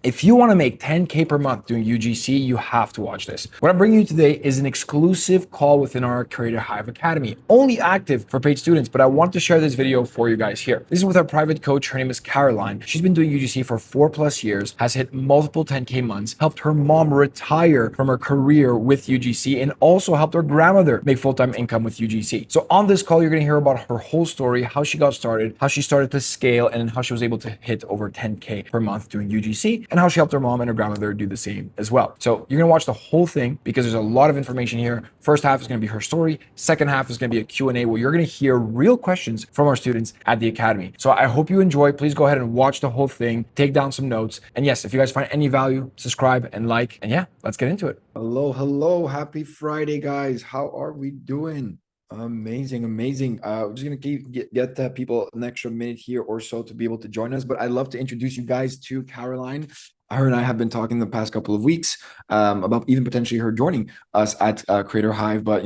If you want to make 10K per month doing UGC, you have to watch this. What I'm bringing you today is an exclusive call within our Creator Hive Academy, only active for paid students, but I want to share this video for you guys here. This is with our private coach. Her name is Caroline. She's been doing UGC for 4+ years, has hit multiple 10K months, helped her mom retire from her career with UGC, and also helped her grandmother make full-time income with UGC. So on this call, you're going to hear about her whole story, how she got started, how she started to scale, and how she was able to hit over 10K per month doing UGC, and how she helped her mom and her grandmother do the same as well. So you're gonna watch the whole thing because there's a lot of information here. First half is gonna be her story. Second half is gonna be a Q&A where you're gonna hear real questions from our students at the Academy. So I hope you enjoy. Please go ahead and watch the whole thing, take down some notes. And yes, if you guys find any value, subscribe and like, and yeah, let's get into it. Hello. Happy Friday, guys. How are we doing? Amazing. We're just gonna get people an extra minute here or so to be able to join us, but I'd love to introduce you guys to Caroline. Her and I have been talking the past couple of weeks about even potentially her joining us at Creator Hive, but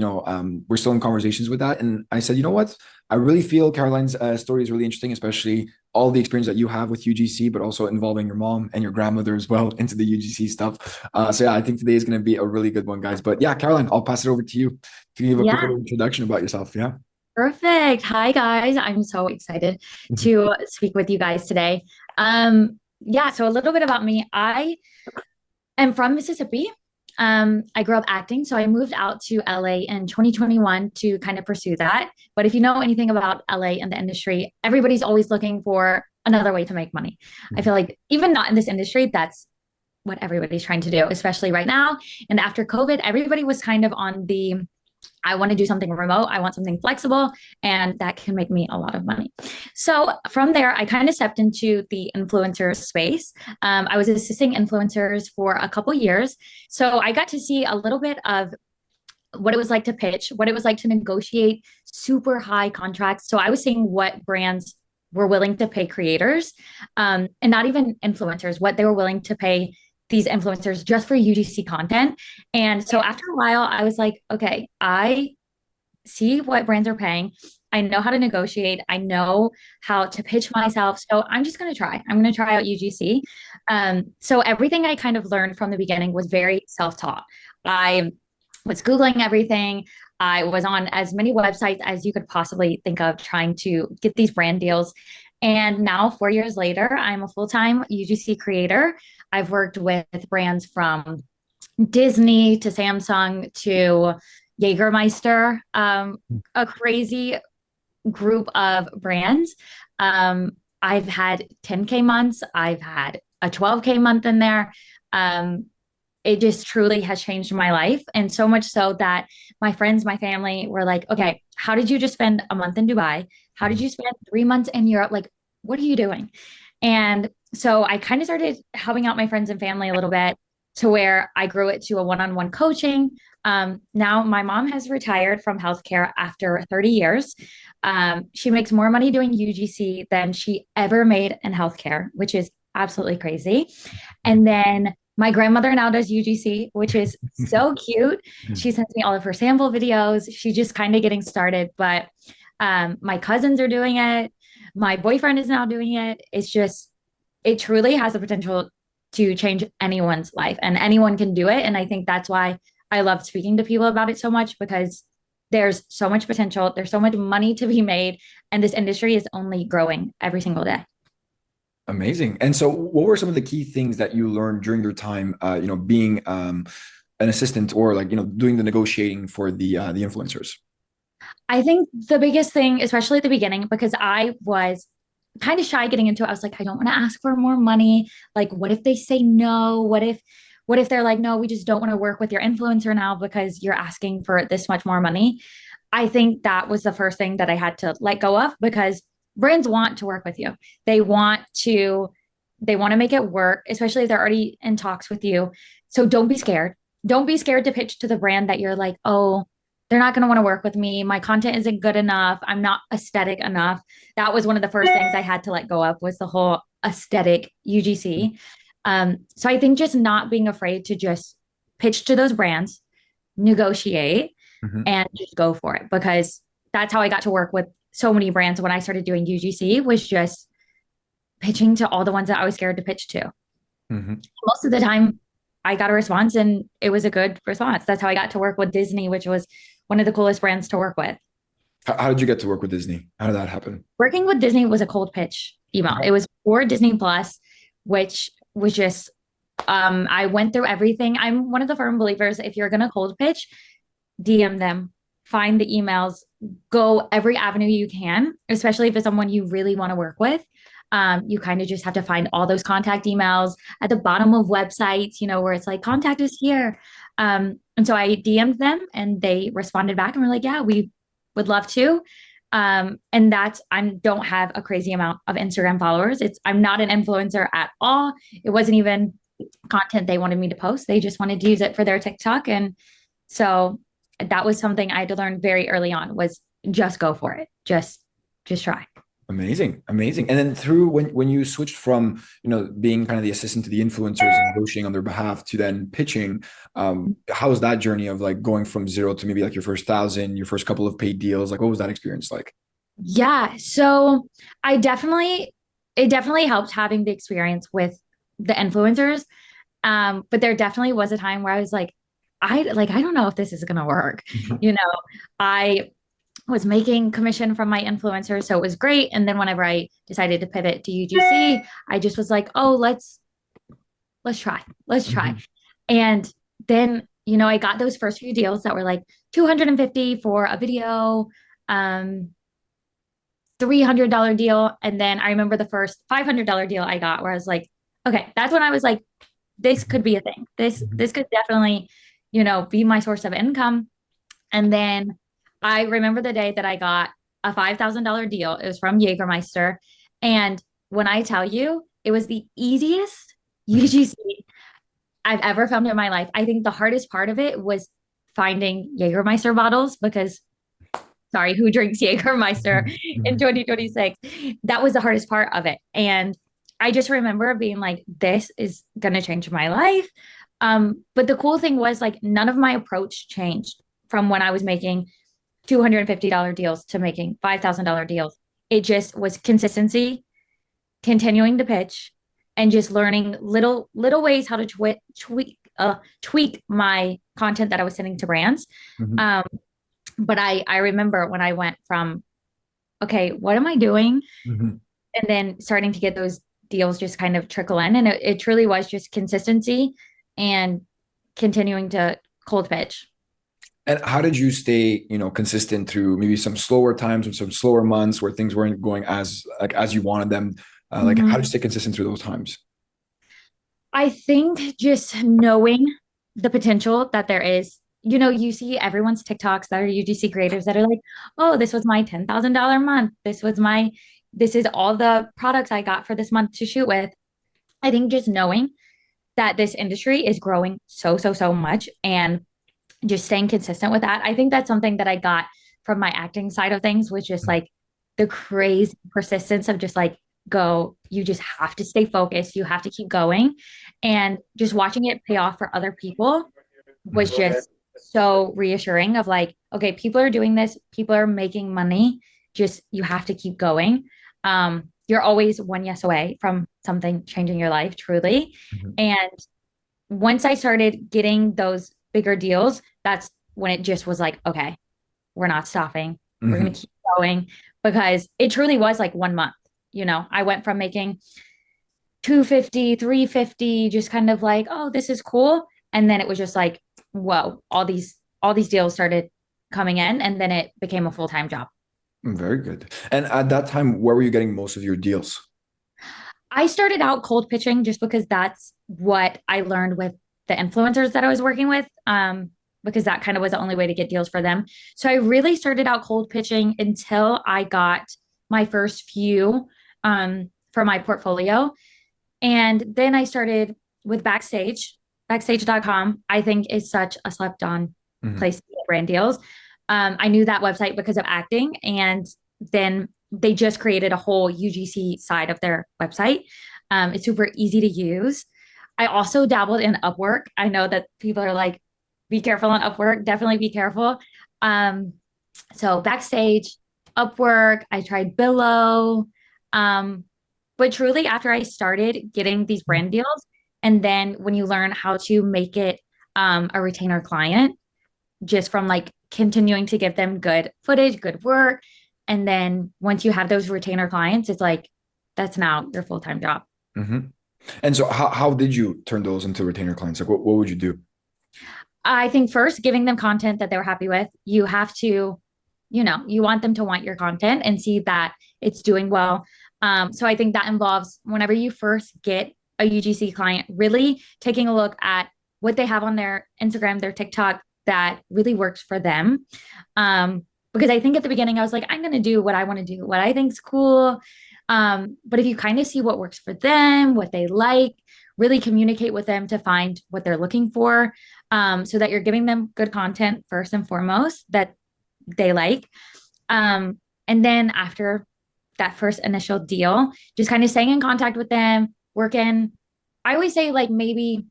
we're still in conversations with that. And I said, you know what? I really feel Caroline's story is really interesting, especially all the experience that you have with UGC, but also involving your mom and your grandmother as well into the UGC stuff. So yeah, I think today is going to be a really good one, guys. But yeah, Caroline, I'll pass it over to you. If you give a quick little introduction about yourself, yeah. Perfect. Hi, guys. I'm so excited to speak with you guys today. So a little bit about me. I am from Mississippi. I grew up acting, so I moved out to LA in 2021 to kind of pursue that. But if you know anything about LA and the industry, everybody's always looking for another way to make money. I feel like even not in this industry, that's what everybody's trying to do, especially right now. And after COVID, everybody was kind of on the I want to do something remote. I want something flexible, and that can make me a lot of money. So from there, I kind of stepped into the influencer space. I was assisting influencers for a couple years. So I got to see a little bit of what it was like to pitch, what it was like to negotiate super high contracts. So I was seeing what brands were willing to pay creators, and not even influencers, what they were willing to pay these influencers just for UGC content. And so after a while, I was like, okay, I see what brands are paying. I know how to negotiate. I know how to pitch myself. So I'm just going to try. I'm going to try out UGC. So everything I kind of learned from the beginning was very self-taught. I was Googling everything. I was on as many websites as you could possibly think of trying to get these brand deals. And now 4 years later, I'm a full-time UGC creator. I've worked with brands from Disney to Samsung to Jägermeister, a crazy group of brands. I've had 10K months. I've had a 12K month in there. It just truly has changed my life. And so much so that my friends, my family were like, okay, how did you just spend a month in Dubai? How did you spend 3 months in Europe? Like, what are you doing? And so I kind of started helping out my friends and family a little bit to where I grew it to a one-on-one coaching. Now my mom has retired from healthcare after 30 years. She makes more money doing UGC than she ever made in healthcare, which is absolutely crazy. And then my grandmother now does UGC, which is so cute. She sends me all of her sample videos. She's just kind of getting started, but my cousins are doing it. My boyfriend is now doing it. It truly has the potential to change anyone's life, and anyone can do it. And I think that's why I love speaking to people about it so much, because there's so much potential. There's so much money to be made, and this industry is only growing every single day. Amazing. And so what were some of the key things that you learned during your time, being an assistant or doing the negotiating for the influencers? I think the biggest thing, especially at the beginning, because I was kind of shy getting into it, I was like, I don't want to ask for more money. Like, what if they say no? What if they're like, no, we just don't want to work with your influencer now because you're asking for this much more money? I think that was the first thing that I had to let go of, because brands want to work with you. They want to make it work, especially if they're already in talks with you. So don't be scared. Don't be scared to pitch to the brand that you're like, oh, they're not going to want to work with me. My content isn't good enough. I'm not aesthetic enough. That was one of the first things I had to let go of, was the whole aesthetic UGC. So I think just not being afraid to just pitch to those brands, negotiate, and just go for it, because that's how I got to work with so many brands when I started doing UGC, was just pitching to all the ones that I was scared to pitch to. Mhm. Most of the time, I got a response and it was a good response. That's how I got to work with Disney, which was one of the coolest brands to work with. How did you get to work with Disney? How did that happen? Working with Disney was a cold pitch email. Okay. It was for Disney Plus, which was just I went through everything. I'm one of the firm believers, if you're gonna cold pitch, DM them, find the emails, go every avenue you can, especially if it's someone you really want to work with. You kind of just have to find all those contact emails at the bottom of websites, where it's like, contact us here. And so I DM'd them and they responded back and were like, yeah, we would love to. And that's, I don't have a crazy amount of Instagram followers. I'm not an influencer at all. It wasn't even content they wanted me to post. They just wanted to use it for their TikTok. And so that was something I had to learn very early on was just go for it. Just try. Amazing, amazing. And then through when you switched from being kind of the assistant to the influencers and negotiating on their behalf to then pitching, how was that journey of like going from zero to maybe like your first 1,000, your first couple of paid deals? Like, what was that experience like? Yeah. So it definitely helped having the experience with the influencers. But there definitely was a time where I was like, I don't know if this is gonna work. You know, I was making commission from my influencers, so it was great. And then whenever I decided to pivot to UGC, I just was like, oh, let's try. Let's try. Mhm. And then, I got those first few deals that were like 250 for a video, um, $300 deal. And then I remember the first $500 deal I got where I was like, okay, that's when I was like, this could be a thing. Mhm. This could definitely, be my source of income. And then I remember the day that I got a $5,000 deal. It was from Jägermeister. And when I tell you, it was the easiest UGC I've ever found in my life. I think the hardest part of it was finding Jägermeister bottles because, sorry, who drinks Jägermeister Mhm. in Mhm. 2026? That was the hardest part of it. And I just remember being like, this is going to change my life. But the cool thing was like none of my approach changed from when I was making $250 deals to making $5,000 deals. It just was consistency, continuing to pitch, and just learning little ways how to tweak my content that I was sending to brands. Mhm. Um, but I remember when I went from, okay, what am I doing? Mhm. And then starting to get those deals just kind of trickle in. And it truly was just consistency and continuing to cold pitch. And how did you stay, consistent through maybe some slower times or some slower months where things weren't going as you wanted them? Like, how did you Mhm. stay consistent through those times? I think just knowing the potential that there is, you see everyone's TikToks that are UGC creators that are like, oh, this was my $10,000 month. This is all the products I got for this month to shoot with. I think just knowing that this industry is growing so much and just staying consistent with that. I think that's something that I got from my acting side of things, which is like the crazy persistence of just like, go, you just have to stay focused. You have to keep going. And just watching it pay off for other people was Mhm. just so reassuring of like, okay, people are doing this, people are making money. Just you have to keep going. You're always one yes away from something changing your life, truly. Mhm. And once I started getting those bigger deals, that's when it just was like, okay, we're not stopping. We're going Mhm. to keep going because it truly was like 1 month. I went from making 250, 350, just kind of like, oh, this is cool. And then it was just like, whoa, all these deals started coming in and then it became a full-time job. Very good. And at that time, where were you getting most of your deals? I started out cold pitching just because that's what I learned with the influencers that I was working with. Because that kind of was the only way to get deals for them. So I really started out cold pitching until I got my first few for my portfolio. And then I started with Backstage. Backstage.com, I think is such a slept on Mhm. place to get brand deals. I knew that website because of acting. And then they just created a whole UGC side of their website. It's super easy to use. I also dabbled in Upwork. I know that people are like, be careful on Upwork. Definitely be careful. Um, so Backstage, Upwork, I tried Billow. Um, but truly, after I started getting these brand deals, And then when you learn how to make it a retainer client, just from like continuing to give them good footage, good work. And then once you have those retainer clients, it's like that's now your full-time job. Hmm. And so how did you turn those into retainer clients? Like what would you do? I think first, giving them content that they're happy with. You have to, you want them to want your content and see that it's doing well. So I think that involves whenever you first get a UGC client, really taking a look at what they have on their Instagram, their TikTok that really works for them. Because I think at the beginning I was like, I'm going to do what I want to do, what I think's cool. But if you kind of see what works for them, what they like, really communicate with them to find what they're looking for, so that you're giving them good content first and foremost that they like. And then after that first initial deal, just kind of staying in contact with them, working. I always say like maybe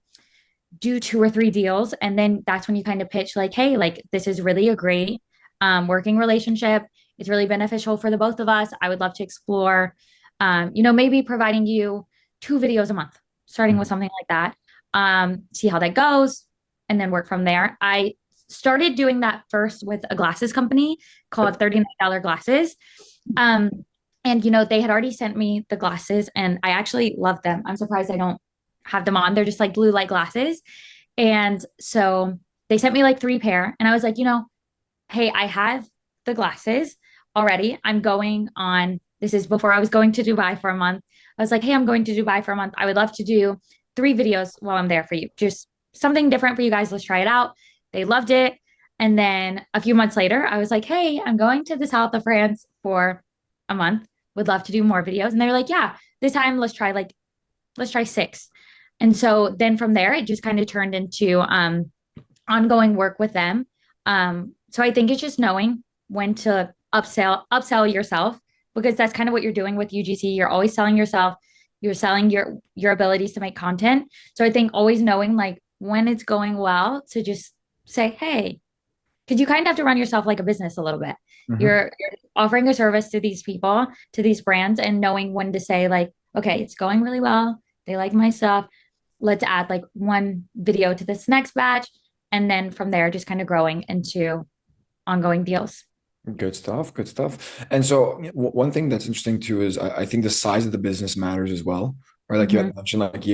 do 2 or 3 deals, and then that's when you kind of pitch like, hey, like this is really a great working relationship. It's really beneficial for the both of us. I would love to explore, maybe providing you 2 videos a month, starting with something like that. See how that goes, and then work from there. I started doing that first with a glasses company called $39 Glasses. And they had already sent me the glasses and I actually love them. I'm surprised I don't have them on. They're just like blue light glasses. And so they sent me like 3 pair and I was like, hey, I have the glasses already. I'm going on, this is before I was going to Dubai for a month. I was like, hey, I'm going to Dubai for a month. I would love to do 3 videos while I'm there for you. Just something different for you guys. Let's try it out. They loved it. And then a few months later, I was like, hey, I'm going to the south of France for a month. Would love to do more videos. And they're like, yeah, this time let's try 6. And so then from there, it just kind of turned into ongoing work with them. So I think it's just knowing when to upsell yourself, because that's kind of what you're doing with UGC. You're always selling yourself. You're selling your abilities to make content. So I think always knowing like when it's going well to just say, hey, because you kind of have to run yourself like a business a little bit. Hmm. You're offering a service to these people, to these brands, and knowing when to say like, okay, it's going really well. They like my stuff. Let's add like 1 video to this next batch. And then from there, just kind of growing into ongoing deals. Good stuff. Good stuff. And so one thing that's interesting too is I think the size of the business matters as well. Or like you Mhm. had mentioned, like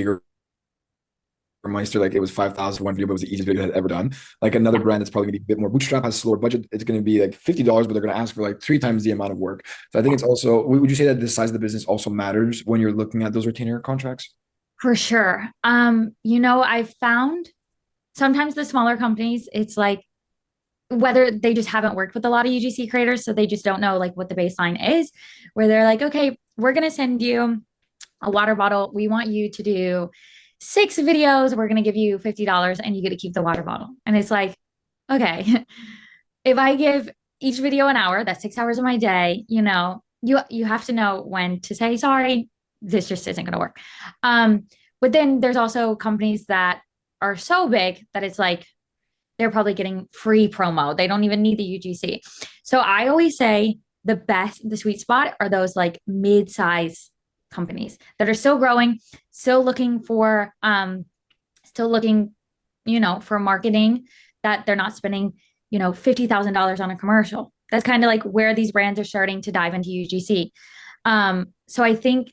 Meister, like it was 5,000 for one video, but it was the easiest video I'd ever done. Like another Yeah, brand that's probably gonna be a bit more bootstrap, has a slower budget. It's gonna be like $50, but they're gonna ask for like 3 times the amount of work. So I think it's also, would you say that the size of the business also matters when you're looking at those retainer contracts? for sure. I've found sometimes the smaller companies, it's like whether they just haven't worked with a lot of UGC creators, so they just don't know like what the baseline is, where they're like, okay, we're gonna send you a water bottle. We want you to do 6 videos. We're gonna give you $50 and you get to keep the water bottle. And it's like, okay, if I give each video an hour, that's 6 hours of my day, you have to know when to say sorry, this just isn't gonna work. But then there's also companies that are so big that it's like they're probably getting free promo. They don't even need the UGC. So I always say the sweet spot are those like mid-size companies that are still growing, still looking for for marketing, that they're not spending, $50,000 on a commercial. That's kind of like where these brands are starting to dive into UGC. So I think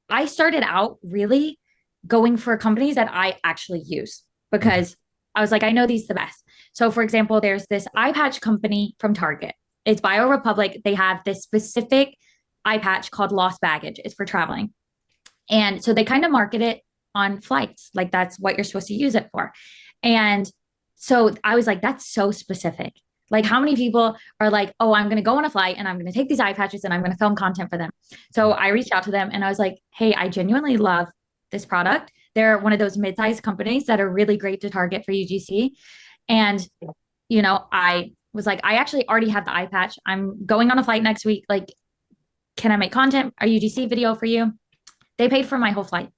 I started out really going for companies that I actually use Mhm. because I was like, I know these the best. So, for example, there's this eye patch company from Target. It's Bio Republic. They have this specific eye patch called Lost Baggage. It's for traveling. And so they kind of market it on flights. Like that's what you're supposed to use it for. And so I was like, that's so specific. Like, how many people are like, oh, I'm going to go on a flight and I'm going to take these eye patches and I'm going to film content for them. So I reached out to them and I was like, hey, I genuinely love this product. They're one of those mid-sized companies that are really great to target for UGC. And, I was like, I actually already have the eye patch. I'm going on a flight next week. Like, can I make content, a UGC video for you? They paid for my whole flight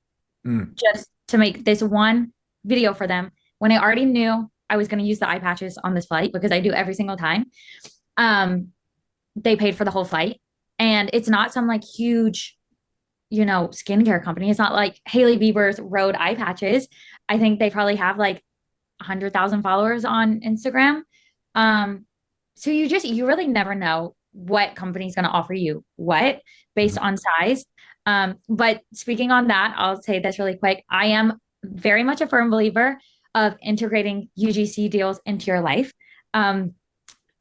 Mm. just to make this 1 video for them when I already knew I was going to use the eye patches on this flight because I do every single time. Um, they paid for the whole flight. And it's not some like huge skincare company. It's not like Hailey Bieber's Rhode eye patches. I think they probably have like 100,000 followers on Instagram. Um, so you really never know what company's going to offer you what based on size. But speaking on that, I'll say this really quick. I am very much a firm believer of integrating UGC deals into your life. Um,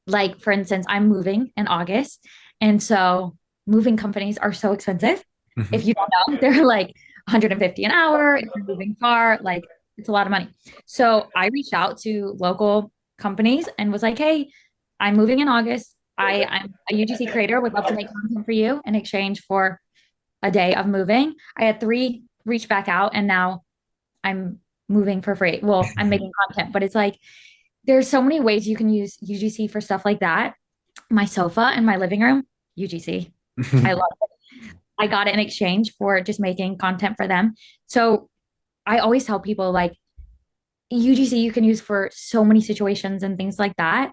like for instance, I'm moving in August, and so moving companies are so expensive. If Mhm. you don't know, they're like 150 an hour. If you're moving far, like it's a lot of money. So I reached out to local companies and was like, hey, I'm moving in August. I'm a UGC creator, would love to make content for you in exchange for a day of moving. I had three reach back out, and now I'm moving for free. Well, I'm making content, but it's like there's so many ways you can use UGC for stuff like that. My sofa in my living room, UGC. I love it. I got it in exchange for just making content for them. So I always tell people like UGC you can use for so many situations and things like that.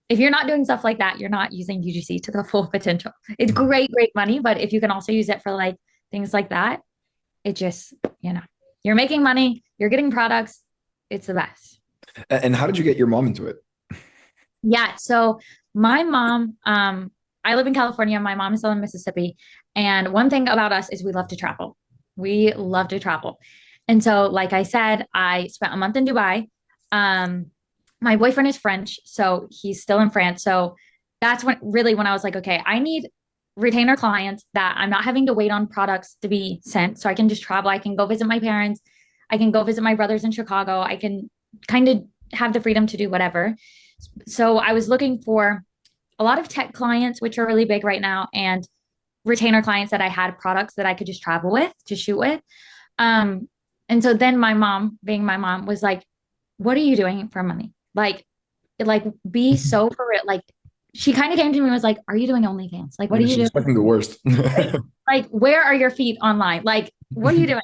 If you're not doing stuff like that, you're not using UGC to the full potential. It's great, great money, but if you can also use it for like things like that, it just, you're making money, you're getting products. It's the best. And how did you get your mom into it? Yeah. So my mom, I live in California. My mom is still in Mississippi. And one thing about us is we love to travel. We love to travel. And so, like I said, I spent a month in Dubai. Um, my boyfriend is French, so he's still in France. So that's when I was like, okay, I need retainer clients that I'm not having to wait on products to be sent. So I can just travel. I can go visit my parents. I can go visit my brothers in Chicago. I can kind of have the freedom to do whatever. So I was looking for a lot of tech clients, which are really big right now, and retainer clients that I had products that I could just travel with to shoot with. Um, and so then my mom, being my mom, was like, "What are you doing for money? Like be so for it." Like she kind of came to me and was like, "Are you doing OnlyFans? Like, what are Yeah, you she's doing? expecting the worst. Like, where are your feet online? Like, what are you doing?"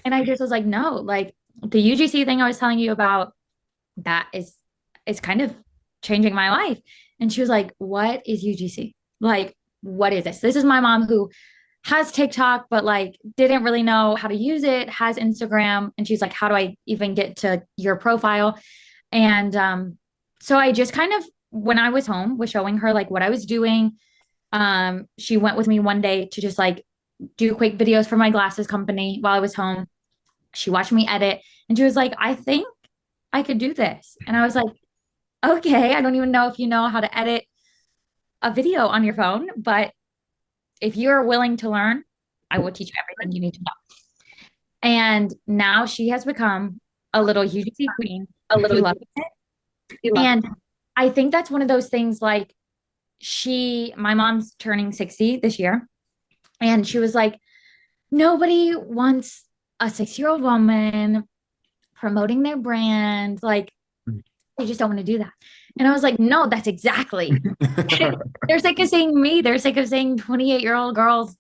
And I just was like, "No, like the UGC thing I was telling you about, that is kind of changing my life." And she was like, "What is UGC? Like, what is this?" This is my mom who has TikTok, but like didn't really know how to use it, has Instagram. And she's like, "How do I even get to your profile?" And so I just kind of, when I was home, was showing her like what I was doing. She went with me one day to just like do quick videos for my glasses company while I was home. She watched me edit and she was like, "I think I could do this." And I was like, "Okay, I don't even know if you know how to edit a video on your phone, but if you're willing to learn, I will teach you everything you need to know." And now she has become a little UGC queen. She loves it. And I think that's one of those things like my mom's turning 60 this year. And she was like, nobody wants a 6-year-old woman promoting their brand. Like, they just don't want to do that. And I was like, no, that's exactly. They're sick of seeing me. They're sick of seeing 28-year-old girls.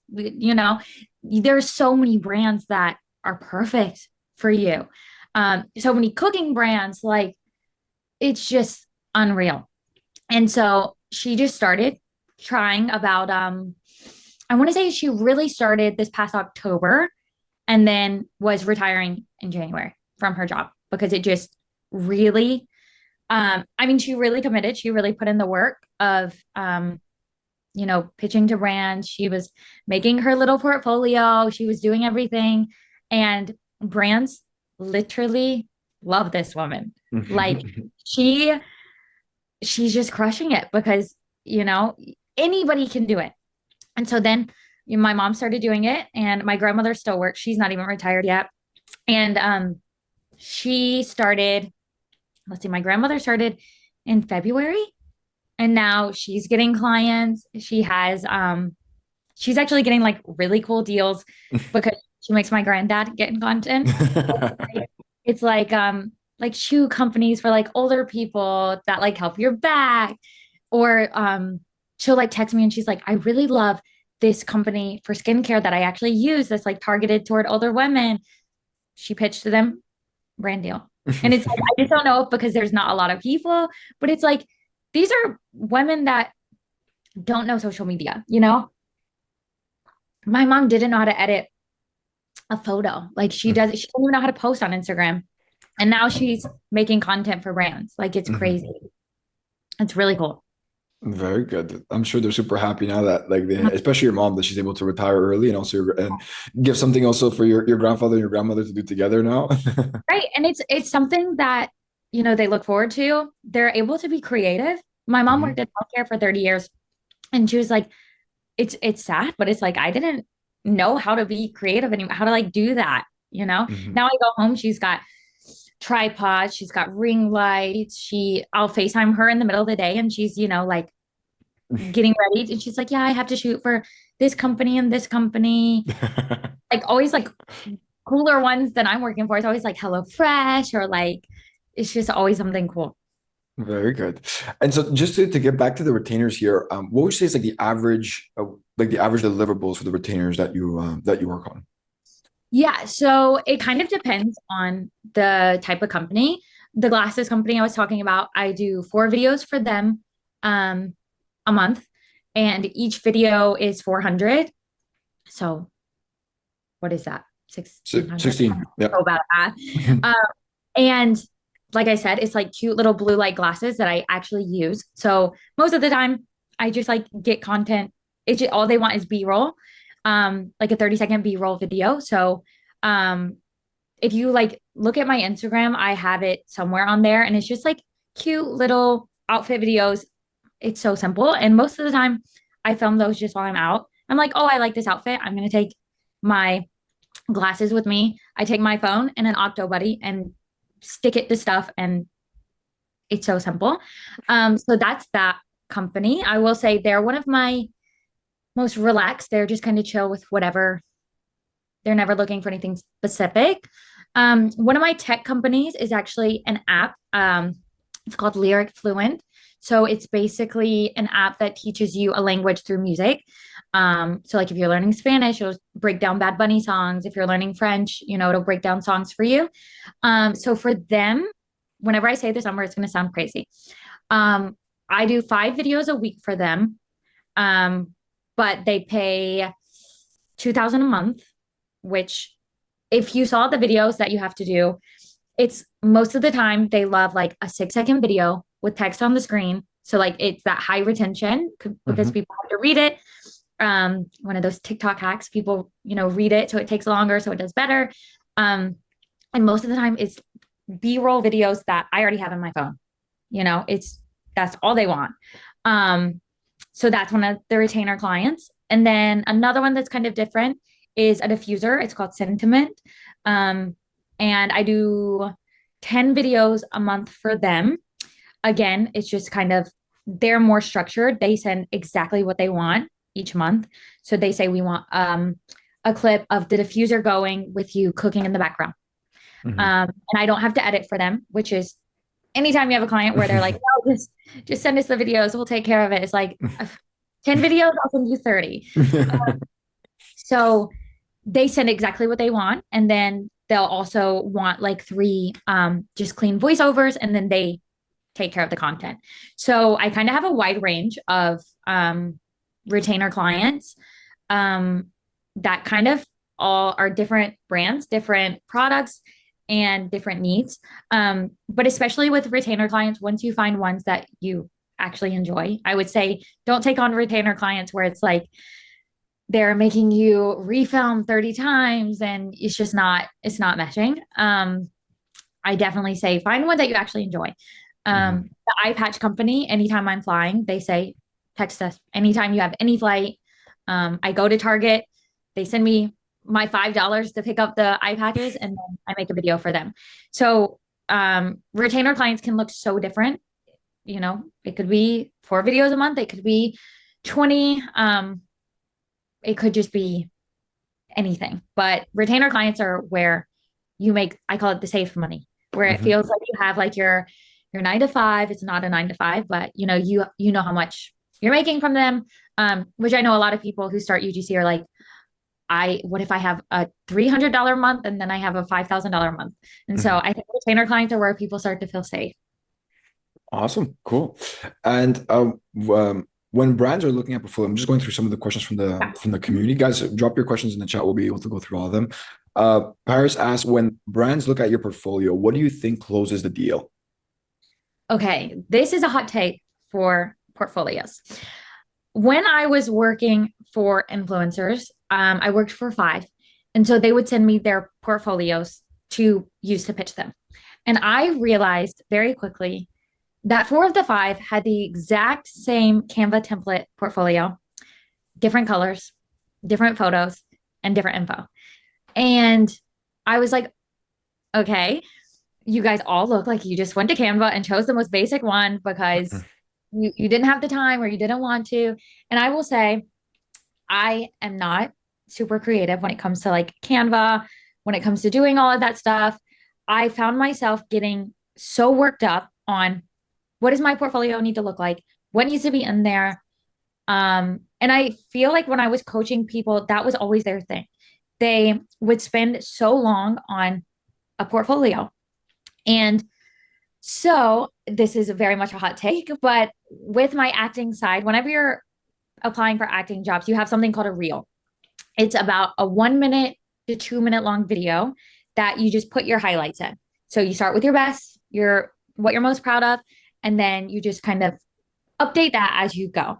There's so many brands that are perfect for you. So many cooking brands, like it's just unreal. And so she just started trying about I want to say she really started this past October and then was retiring in January from her job because it just really I mean, she really committed. She really put in the work of pitching to brands. She was making her little portfolio. She was doing everything. And brands literally love this woman. Like she she's just crushing it because, anybody can do it. And so then my mom started doing it and my grandmother still works. She's not even retired yet. And she started, let's see, my grandmother started in February and now she's getting clients. She's actually getting like really cool deals because she makes my granddad get in content. It's like shoe companies for like older people that like help your back. Or she'll like text me and she's like, "I really love this company for skincare that I actually use that's like targeted toward older women." She pitched to them, brand deal. And it's like, I just don't know if because there's not a lot of people, but it's like these are women that don't know social media, you know? My mom didn't know how to edit a photo. Like she does, she doesn't even know how to post on Instagram. And now she's making content for brands. Like it's Mhm. crazy. It's really cool. Very good. I'm sure they're super happy now that like they, especially your mom, that she's able to retire early and also and give something also for your grandfather and your grandmother to do together now. Right. And it's something that, they look forward to. They're able to be creative. My mom worked Mhm. in healthcare for 30 years and she was like, it's sad, but it's like I didn't know how to be creative anymore, how to like do that, you know? Mhm. Now I go home, she's got tripods, she's got ring lights. I'll FaceTime her in the middle of the day and she's, like getting ready. And she's like, yeah, I have to shoot for this company and this company. Like always like cooler ones than I'm working for. It's always like Hello Fresh or like it's just always something cool. Very good. And so just to get back to the retainers here, what would you say is like the average deliverables for the retainers that you work on? Yeah, so it kind of depends on the type of company. The glasses company I was talking about, I do 4 videos for them um a month, and each video is 400. So what is that? 1600. 16. Yeah. So bad at that. And like I said, it's like cute little blue light glasses that I actually use. So most of the time, I just like get content. It's just, all they want is B-roll, like a 30-second B-roll video. So um, if you like look at my Instagram, I have it somewhere on there, and it's just like cute little outfit videos. It's so simple, and most of the time, I film those just while I'm out. I'm like, oh, I like this outfit. I'm gonna take my glasses with me. I take my phone and an Octo Buddy and stick it to stuff, and it's so simple. So that's that company. I will say they're one of my most relaxed. They're just kind of chill with whatever. They're never looking for anything specific. One of my tech companies is actually an app. It's called Lyric Fluent. So it's basically an app that teaches you a language through music. So like if you're learning Spanish, it'll break down Bad Bunny songs. If you're learning French, it'll break down songs for you. So for them, whenever I say this number, it's going to sound crazy. Um, I do 5 videos a week for them, um, but they pay 2,000 a month, which if you saw the videos that you have to do, it's most of the time they love like a 6-second video with text on the screen. So like it's that high retention because Mhm. people have to read it. One of those TikTok hacks, people, read it so it takes longer, so it does better. And most of the time it's B-roll videos that I already have in my phone. That's all they want. Um, so that's one of the retainer clients. And then another one that's kind of different is a diffuser. It's called Sentiment. Um, and I do 10 videos a month for them. Again, it's just kind of, they're more structured. They send exactly what they want each month. So they say, we want a clip of the diffuser going with you cooking in the background. Mhm. And I don't have to edit for them, which is anytime you have a client where they're like, no, just send us the videos, we'll take care of it. It's like 10 videos, I'll send you 30. So they send exactly what they want. And then they'll also want like 3 just clean voiceovers, and then they take care of the content. So I kind of have a wide range of retainer clients um, that kind of all are different brands, different products, and different needs. But especially with retainer clients, once you find ones that you actually enjoy, I would say don't take on retainer clients where it's like they're making you refilm 30 times and it's not meshing. I definitely say find one that you actually enjoy. Mhm. The eye patch company, anytime I'm flying, they say text us anytime you have any flight. I go to Target, they send me my $5 to pick up the eye patches, and then I make a video for them. So retainer clients can look so different. It could be 4 videos a month, it could be 20. It could just be anything. But retainer clients are where you make, I call it the safe money, where it Mhm. feels like you have like your 9 to 5. It's not a 9 to 5, but you know how much you're making from them. Which I know a lot of people who start UGC are like, what if I have a $300 month and then I have a $5,000 month? And so Mhm. I think retainer clients are where people start to feel safe. Awesome. Cool. And when brands are looking at portfolio, I'm just going through some of the questions from Yeah. the community. Guys, drop your questions in the chat. We'll be able to go through all of them. Paris asks, when brands look at your portfolio, what do you think closes the deal? Okay, this is a hot take for portfolios. When I was working for influencers, I worked for five. And so they would send me their portfolios to use to pitch them. And I realized very quickly that four of the five had the exact same Canva template portfolio, different colors, different photos, and different info. And I was like, okay, you guys all look like you just went to Canva and chose the most basic one because you didn't have the time or you didn't want to. And I will say, I am not super creative when it comes to like Canva, when it comes to doing all of that stuff. I found myself getting so worked up on what does my portfolio need to look like? What needs to be in there? And I feel like when I was coaching people, that was always their thing. They would spend so long on a portfolio. And so this is very much a hot take, but with my acting side, whenever you're applying for acting jobs, you have something called a reel. It's about a 1 minute to 2 minute long video that you just put your highlights in. So you start with your best, your what you're most proud of, and then you just kind of update that as you go,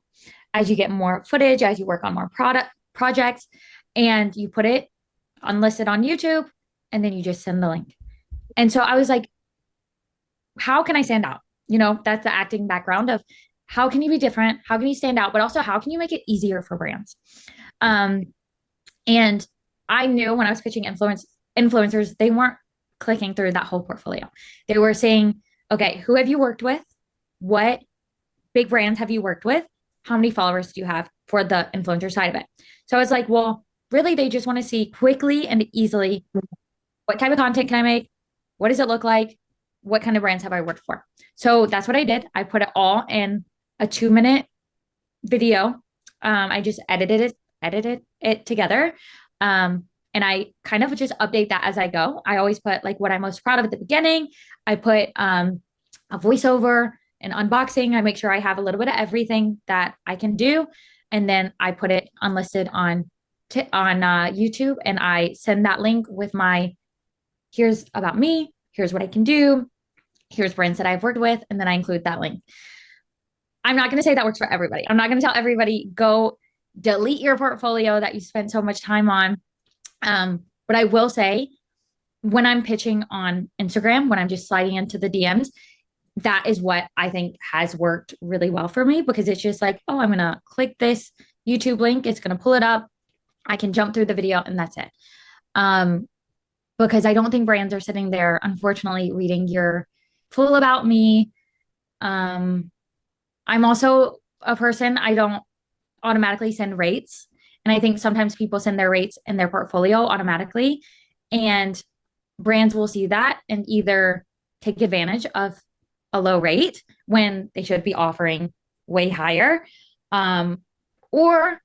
as you get more footage, as you work on more product projects, and you put it unlisted on YouTube, and then you just send the link. And so I was like, how can I stand out? That's the acting background of how can you be different? How can you stand out? But also, how can you make it easier for brands? And I knew when I was pitching influencers, they weren't clicking through that whole portfolio. They were saying, okay, who have you worked with? What big brands have you worked with? How many followers do you have for the influencer side of it? So I was like, well, really, they just want to see quickly and easily what type of content can I make? What does it look like? What kind of brands have I worked for? So that's what I did. I put it all in a 2 minute video. I just edited it together. And I kind of just update that as I go. I always put like what I'm most proud of at the beginning. I put a voiceover, an unboxing. I make sure I have a little bit of everything that I can do. And then I put it unlisted on YouTube, and I send that link with my, here's about me, here's what I can do, here's brands that I've worked with, and then I include that link. I'm not going to say that works for everybody. I'm not going to tell everybody, go delete your portfolio that you spent so much time on. But I will say, when I'm pitching on Instagram, when I'm just sliding into the DMs, that is what I think has worked really well for me, because it's just like, oh, I'm going to click this YouTube link. It's going to pull it up. I can jump through the video and that's it. Because I don't think brands are sitting there, unfortunately, reading your full about me. I'm also a person, I don't automatically send rates. And I think sometimes people send their rates in their portfolio automatically, and brands will see that and either take advantage of a low rate when they should be offering way higher. Or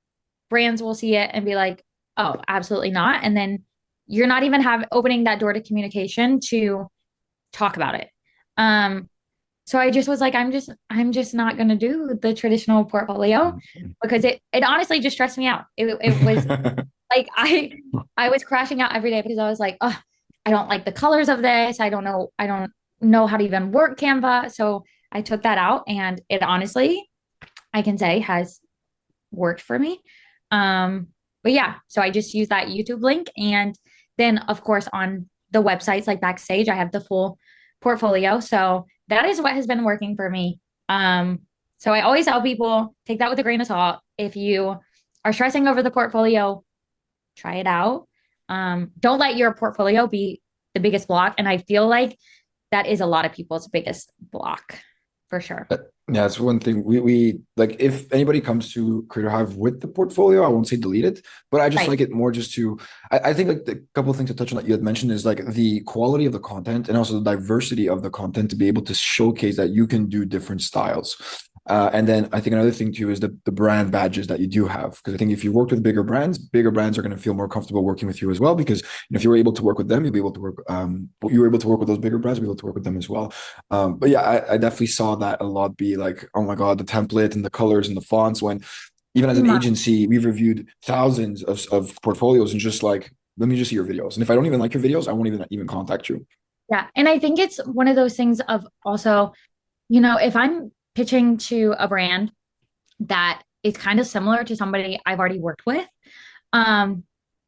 brands will see it and be like, oh, absolutely not. And then you're not even opening that door to communication to talk about it. So I just was like, I'm just not going to do the traditional portfolio, because it honestly just stressed me out. It was like, I was crashing out every day because I was like, oh, I don't like the colors of this. I don't know how to even work Canva. So I took that out, and it honestly, I can say, has worked for me. But yeah, so I just use that YouTube link. And then of course on the websites like Backstage, I have the full portfolio. So that is what has been working for me. So I always tell people, take that with a grain of salt. If you are stressing over the portfolio, try it out. Don't let your portfolio be the biggest block. And I feel like that is a lot of people's biggest block, for sure. Yeah, that's one thing we like. If anybody comes to Creator Hive with the portfolio, I won't say delete it, but I just like it more just to, I think like the couple of things to touch on that you had mentioned is like the quality of the content and also the diversity of the content to be able to showcase that you can do different styles. And then I think another thing too is the brand badges that you do have. Because I think if you worked with bigger brands are going to feel more comfortable working with you as well. Because if you were able to work with them, you'll be able to work. You were able to work with those bigger brands, you'll be able to work with them as well. But yeah, I definitely saw that a lot. Be like, oh my god, the template and the colors and the fonts. When even as an agency, we've reviewed thousands of portfolios and just like, let me just see your videos. And if I don't even like your videos, I won't even contact you. Yeah. And I think it's one of those things of also, you know, if I'm pitching to a brand that is kind of similar to somebody I've already worked with, um,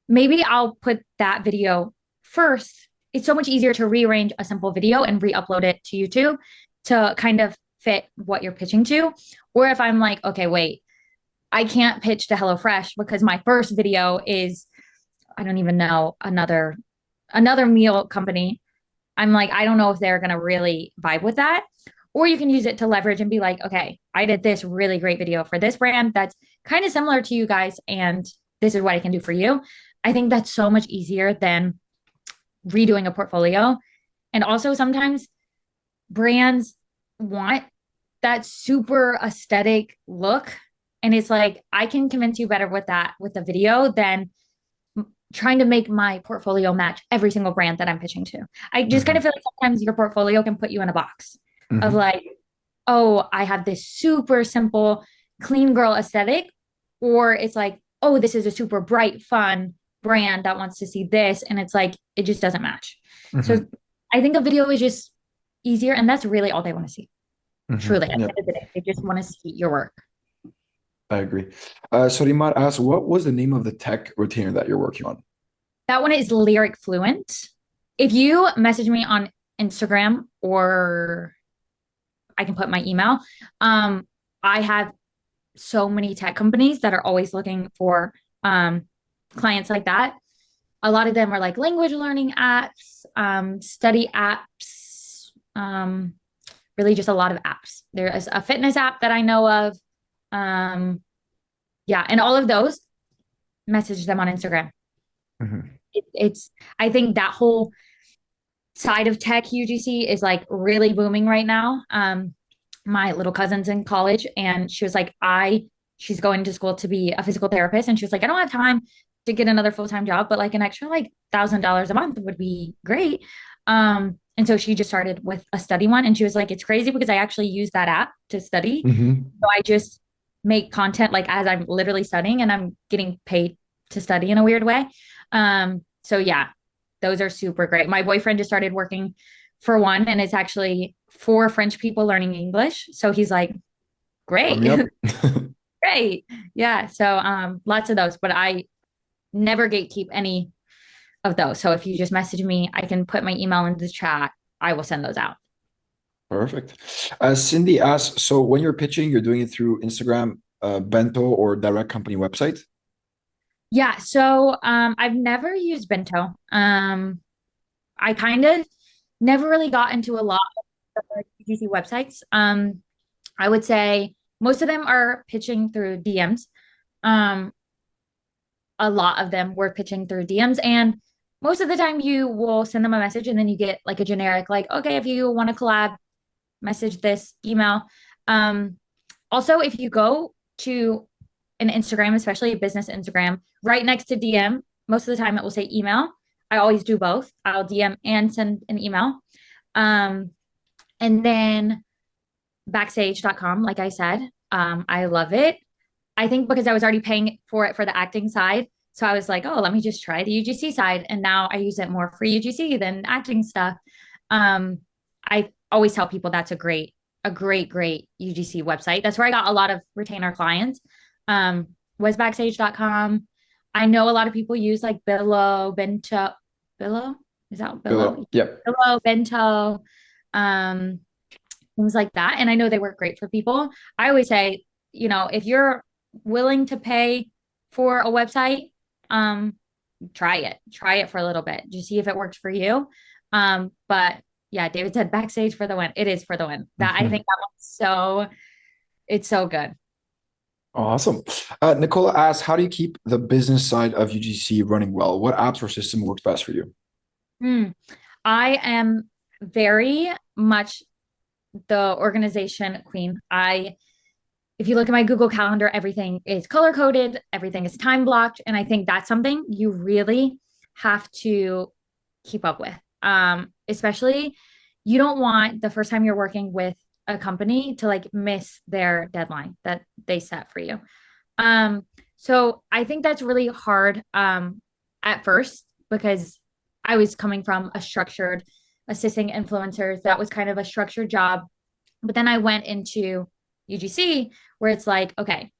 maybe I'll put that video first. It's so much easier to rearrange a simple video and re-upload it to YouTube to kind of fit what you're pitching to. Or if I'm like, okay, wait, I can't pitch to HelloFresh because my first video is, I don't even know, another meal company. I'm like, I don't know if they're going to really vibe with that. Or you can use it to leverage and be like, okay, I did this really great video for this brand that's kind of similar to you guys, and this is what I can do for you. I think that's so much easier than redoing a portfolio. And also sometimes brands want that super aesthetic look. And it's like, I can convince you better with that with the video than trying to make my portfolio match every single brand that I'm pitching to. I just kind of feel like sometimes your portfolio can put you in a box of like, oh, I have this super simple, clean girl aesthetic. Or it's like, oh, this is a super bright, fun brand that wants to see this. And it's like, it just doesn't match. So I think a video is just easier. And that's really all they want to see. Truly, at the end of the day, they just want to see your work. I agree. So Rimar asked, what was the name of the tech retainer that you're working on? That one is Lyric Fluent. If you message me on Instagram, or I can put my email, I have so many tech companies that are always looking for clients like that. A lot of them are like language learning apps, study apps, really just a lot of apps. There is a fitness app that I know of. Yeah, and all of those, message them on Instagram. It's I think that whole side of tech UGC is like really booming right now. My little cousin's in college, and she was like, she's going to school to be a physical therapist, and she was like, I don't have time to get another full-time job, but like an extra like $1,000 a month would be great. And so she just started with a study one, and she was like, it's crazy because I actually use that app to study. So I just make content like as I'm literally studying, and I'm getting paid to study in a weird way. So yeah, those are super great. My boyfriend just started working for one, and it's actually for French people learning English. So he's like, great. Great. Yeah. So lots of those, but I never gatekeep any of those. So if you just message me, I can put my email in the chat. I will send those out. Perfect. Cindy asks, so when you're pitching, you're doing it through Instagram, Bento, or direct company website? Yeah. So I've never used Bento. I kind of never really got into a lot of UGC websites. I would say most of them are pitching through DMs. A lot of them were pitching through DMs, and most of the time you will send them a message, and then you get like a generic, like, okay, if you want to collab, message this email. Also, if you go to an Instagram, especially a business Instagram, right next to DM, most of the time it will say email. I always do both. I'll DM and send an email. And then backstage.com, like I said, I love it. I think because I was already paying for it for the acting side. So I was like, oh, let me just try the UGC side. And now I use it more for UGC than acting stuff. I always tell people that's a great UGC website. That's where I got a lot of retainer clients. Was backstage.com. I know a lot of people use like Billo, Bento. Billo? Is that Billo? Billo. Yep. Billo, Bento, things like that. And I know they work great for people. I always say, you know, if you're willing to pay for a website, try it for a little bit. Just see if it works for you. But yeah, David said backstage for the win. It is for the win. That I think it's so good. Awesome. Nicola asks, how do you keep the business side of UGC running well? What apps or system works best for you? I am very much the organization queen. I if you look at my Google Calendar, everything is color coded, everything is time blocked. And I think that's something you really have to keep up with. Especially you don't want the first time you're working with a company to like miss their deadline that they set for you. Um, so I think that's really hard at first because I was coming from a structured assisting influencers. That was kind of a structured job. But then I went into UGC where it's like, okay,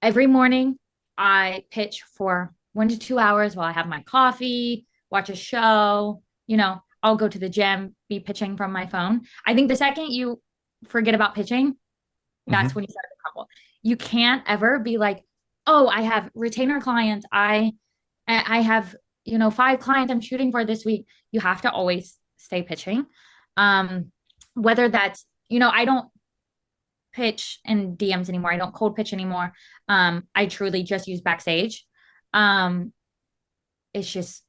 every morning I pitch for 1 to 2 hours while I have my coffee, watch a show, I'll go to the gym, be pitching from my phone. I think the second you forget about pitching, that's Hmm. when you start to crumble. You can't ever be like, oh, I have retainer clients. I have, 5 clients I'm shooting for this week. You have to always stay pitching. Um, whether that's, I don't pitch in DMs anymore. I don't cold pitch anymore. I truly just use backstage. Um, it's just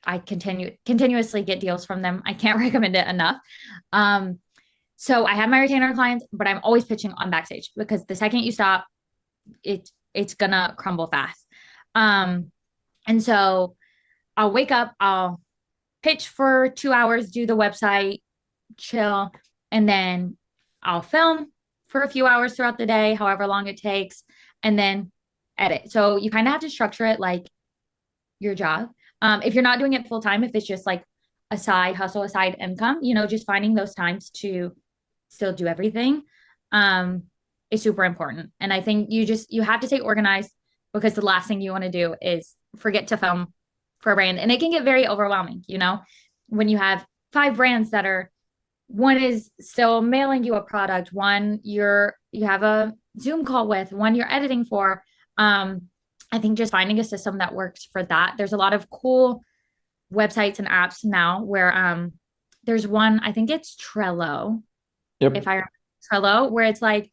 I continuously get deals from them. I can't recommend it enough. Um, so I have my retainer clients, but I'm always pitching on backstage because the second you stop, it's gonna crumble fast. And so I'll wake up, I'll pitch for 2 hours, do the website, chill, and then I'll film for a few hours throughout the day, however long it takes, and then edit. So you kind of have to structure it like your job. If you're not doing it full time, if it's just like a side hustle, a side income, just finding those times to still do everything is super important. And I think you have to stay organized because the last thing you want to do is forget to film for a brand. And it can get very overwhelming, when you have 5 brands that are one is still mailing you a product, one you have a Zoom call with, one you're editing for. I think just finding a system that works for that. There's a lot of cool websites and apps now where there's one, I think it's Trello, Yep. if I remember Trello, where it's like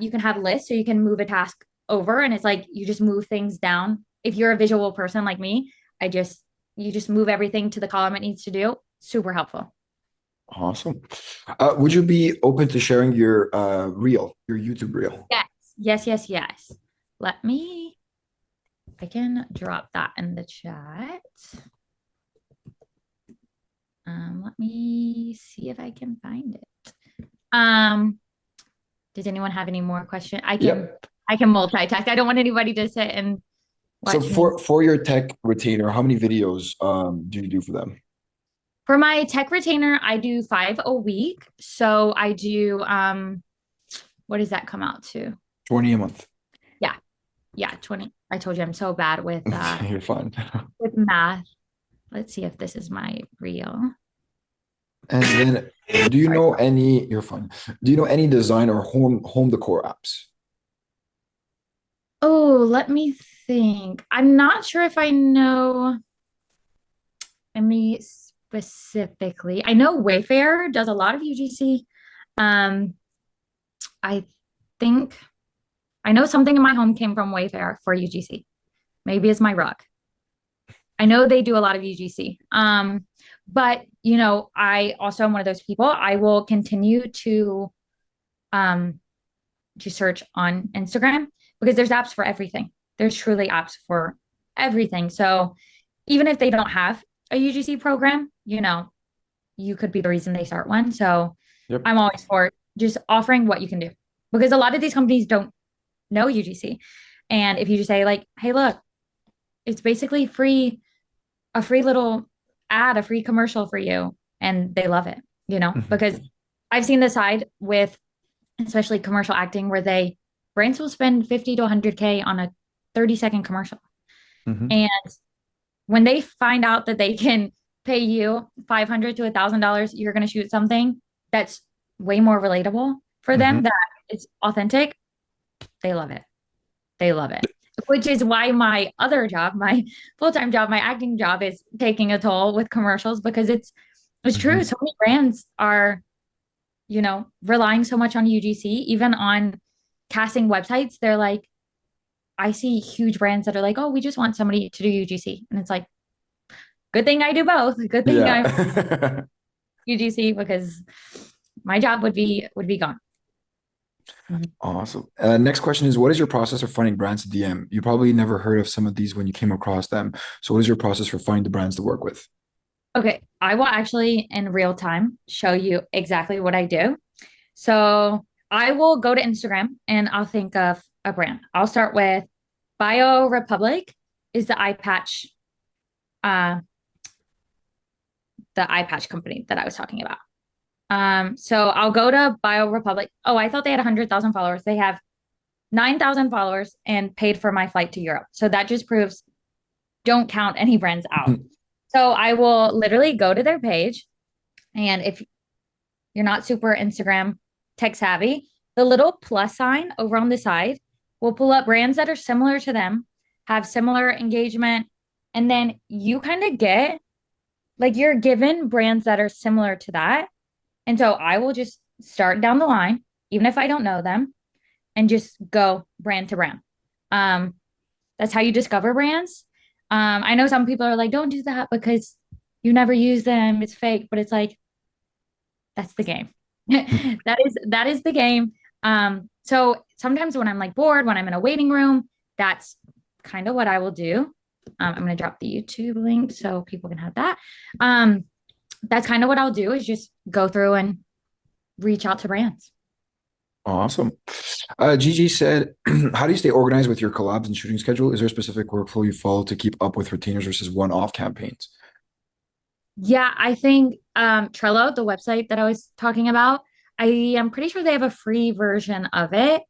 you can have lists or you can move a task over and it's like you just move things down. If you're a visual person like me, you just move everything to the column it needs to do. Super helpful. Awesome. Would you be open to sharing your your YouTube reel? Yes, yes, yes, yes. Let me, I can drop that in the chat. Let me see if I can find it. Um, does anyone have any more questions? Yep. I can multitask. I don't want anybody to sit and So watch me. for your tech retainer, how many videos do you do for them? For my tech retainer, I do 5 a week. So I do what does that come out to? 20 a month. Yeah. Yeah, 20. I told you I'm so bad You're fine. with math. Let's see if this is my real. And then do you Sorry. know any, you're fine. Do you know any design or home decor apps? Oh, let me think. I'm not sure if I know any specifically. I know Wayfair does a lot of UGC. Um, I think I know something in my home came from Wayfair for UGC. Maybe it's my rug. I know they do a lot of UGC. But I also am one of those people. I will continue um to search on Instagram because there's apps for everything. There's truly apps for everything. So even if they don't have a UGC program, you could be the reason they start one. So Yep. I'm always for just offering what you can do because a lot of these companies don't know UGC. And if you just say like, hey, look, it's basically free, a free little ad, a free commercial for you. And they love it, Mhm. because I've seen the side with especially commercial acting where brands will spend 50 to 100K on a 30-second commercial. Mhm. And when they find out that they can pay you $500 to $1,000, you're going to shoot something that's way more relatable for them, Mhm. that it's authentic. They love it. They love it. Which is why my other job, my full-time job, my acting job is taking a toll with commercials because it's true. Mhm. So many brands are, relying so much on UGC, even on casting websites. They're like, I see huge brands that are like, oh, we just want somebody to do UGC. And it's like, good thing I do both. Good thing I'm Yeah. UGC because my job would be gone. Mhm. Awesome. Next question is, what is your process of finding brands to DM? You probably never heard of some of these when you came across them. So what is your process for finding the brands to work with? Okay, I will actually in real time show you exactly what I do. So I will go to Instagram and I'll think of a brand. I'll start with Bio Republic is uh, the eye patch company that I was talking about. So I'll go to Bio Republic. Oh, I thought they had 100,000 followers. They have 9,000 followers and paid for my flight to Europe. So that just proves don't count any brands out. So I will literally go to their page. And if you're not super Instagram tech savvy, the little plus sign over on the side will pull up brands that are similar to them, have similar engagement. And then you kind of get like you're given brands that are similar to that. And so I will just start down the line, even if I don't know them, and just go brand to brand. Um, that's how you discover brands. I know some people are like, don't do that because you never use them. It's fake, but it's like, that's the game. That is the game. So sometimes when I'm like bored, when I'm in a waiting room, that's kind of what I will do. I'm going to drop the YouTube link so people can have that. Um, that's kind of what I'll do is just go through and reach out to brands. Awesome. Gigi said, how do you stay organized with your collabs and shooting schedule? Is there a specific workflow you follow to keep up with retainers versus one-off campaigns? Yeah, I think Trello, the website that I was talking about, I am pretty sure they have a free version of it.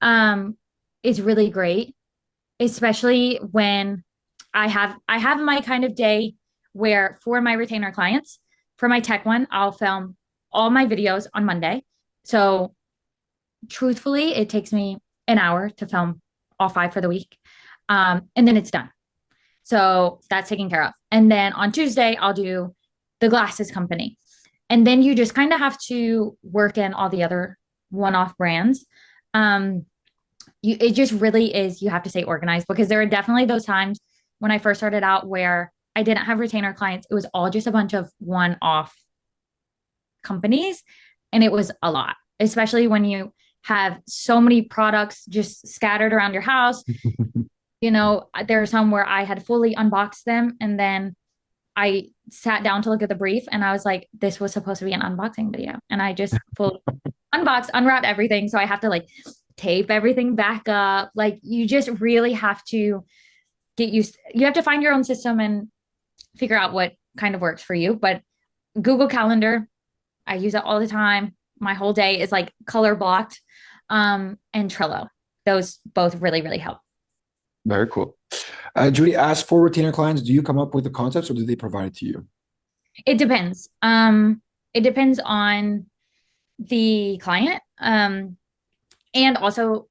Um, it's really great, especially when I have my kind of day where for my retainer clients, for my tech one, I'll film all my videos on Monday. So truthfully, it takes me an hour to film all five for the week. And then it's done. So that's taken care of. And then on Tuesday, I'll do the glasses company. And then you just kind of have to work in all the other one-off brands. It just really is, you have to stay organized because there are definitely those times when I first started out where I didn't have retainer clients. It was all just a bunch of one-off companies. And it was a lot, especially when you have so many products just scattered around your house. There are some where I had fully unboxed them and then I sat down to look at the brief and I was like, this was supposed to be an unboxing video. And I just fully unboxed, unwrapped everything. So I have to like tape everything back up. Like you just really have to you have to find your own system and figure out what kind of works for you. But Google Calendar, I use it all the time. My whole day is like color blocked. And Trello. Those both really, really help. Very cool. Judy asked, for retainer clients, do you come up with the concepts or do they provide it to you? It depends. It depends on the client, and also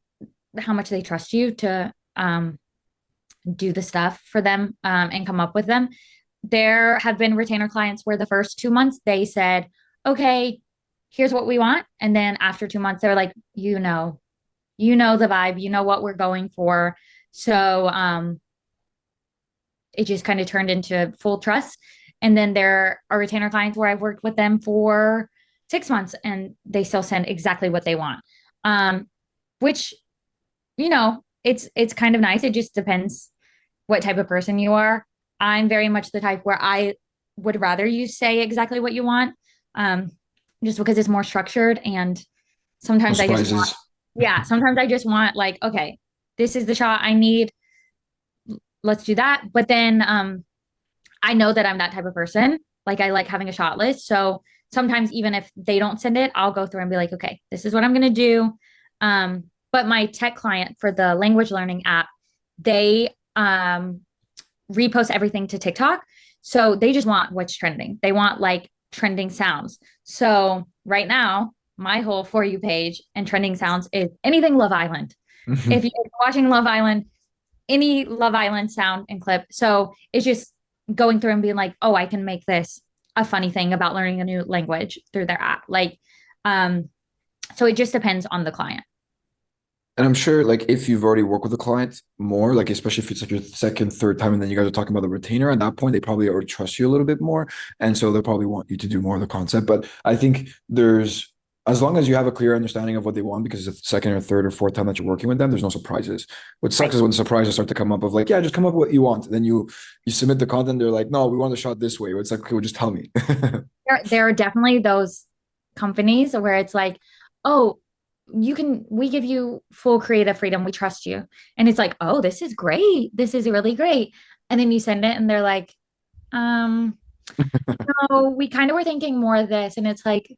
how much they trust you to do the stuff for them, and come up with them. There have been retainer clients where the first 2 months they said, okay, here's what we want. And then after 2 months, they're like, the vibe, what we're going for. So it just kind of turned into full trust. And then there are retainer clients where I've worked with them for 6 months and they still send exactly what they want. Which, it's kind of nice. It just depends what type of person you are. I'm very much the type where I would rather you say exactly what you want, just because it's more structured. And No sometimes surprises. sometimes I just want like, okay, this is the shot I need. Let's do that. But then I know that I'm that type of person. Like I like having a shot list. So sometimes even if they don't send it, I'll go through and be like, okay, this is what I'm going to do. But my tech client for the language learning app, they repost everything to TikTok. So they just want what's trending. They want like trending sounds. So right now, my whole For You page and trending sounds is anything Love Island. If you're watching Love Island, any Love Island sound and clip. So it's just going through and being like, oh, I can make this a funny thing about learning a new language through their app. Like, so it just depends on the client. And I'm sure, like, if you've already worked with a client more, like, especially if it's like your second, third time, and then you guys are talking about the retainer, at that point, they probably already trust you a little bit more. And so they'll probably want you to do more of the concept. But I think there's as long as you have a clear understanding of what they want, because it's the second or third or fourth time that you're working with them, there's no surprises. What sucks Right. is when the surprises start to come up of like, yeah, just come up with what you want. Then you submit the content, they're like, no, we want the shot this way. It's like, okay, well, just tell me. There are definitely those companies where it's like, oh, we give you full creative freedom. We trust you. And it's like, oh, this is great. This is really great. And then you send it and they're like, um, no, we kind of were thinking more of this. And it's like,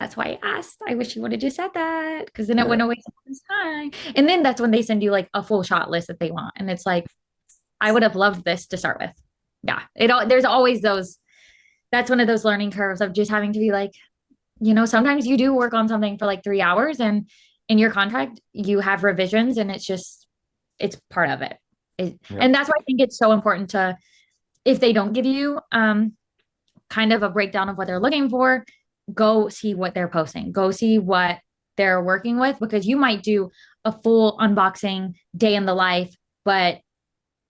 that's why I asked. I wish you would have just said that because then it Yeah. wouldn't waste anyone's time. And then that's when they send you like a full shot list that they want. And it's like, I would have loved this to start with. Yeah. There's always those, that's one of those learning curves of just having to be like, sometimes you do work on something for like 3 hours and in your contract you have revisions and it's part of it. Yeah. And that's why I think it's so important to, if they don't give you kind of a breakdown of what they're looking for, go see what they're posting, go see what they're working with, because you might do a full unboxing day in the life, but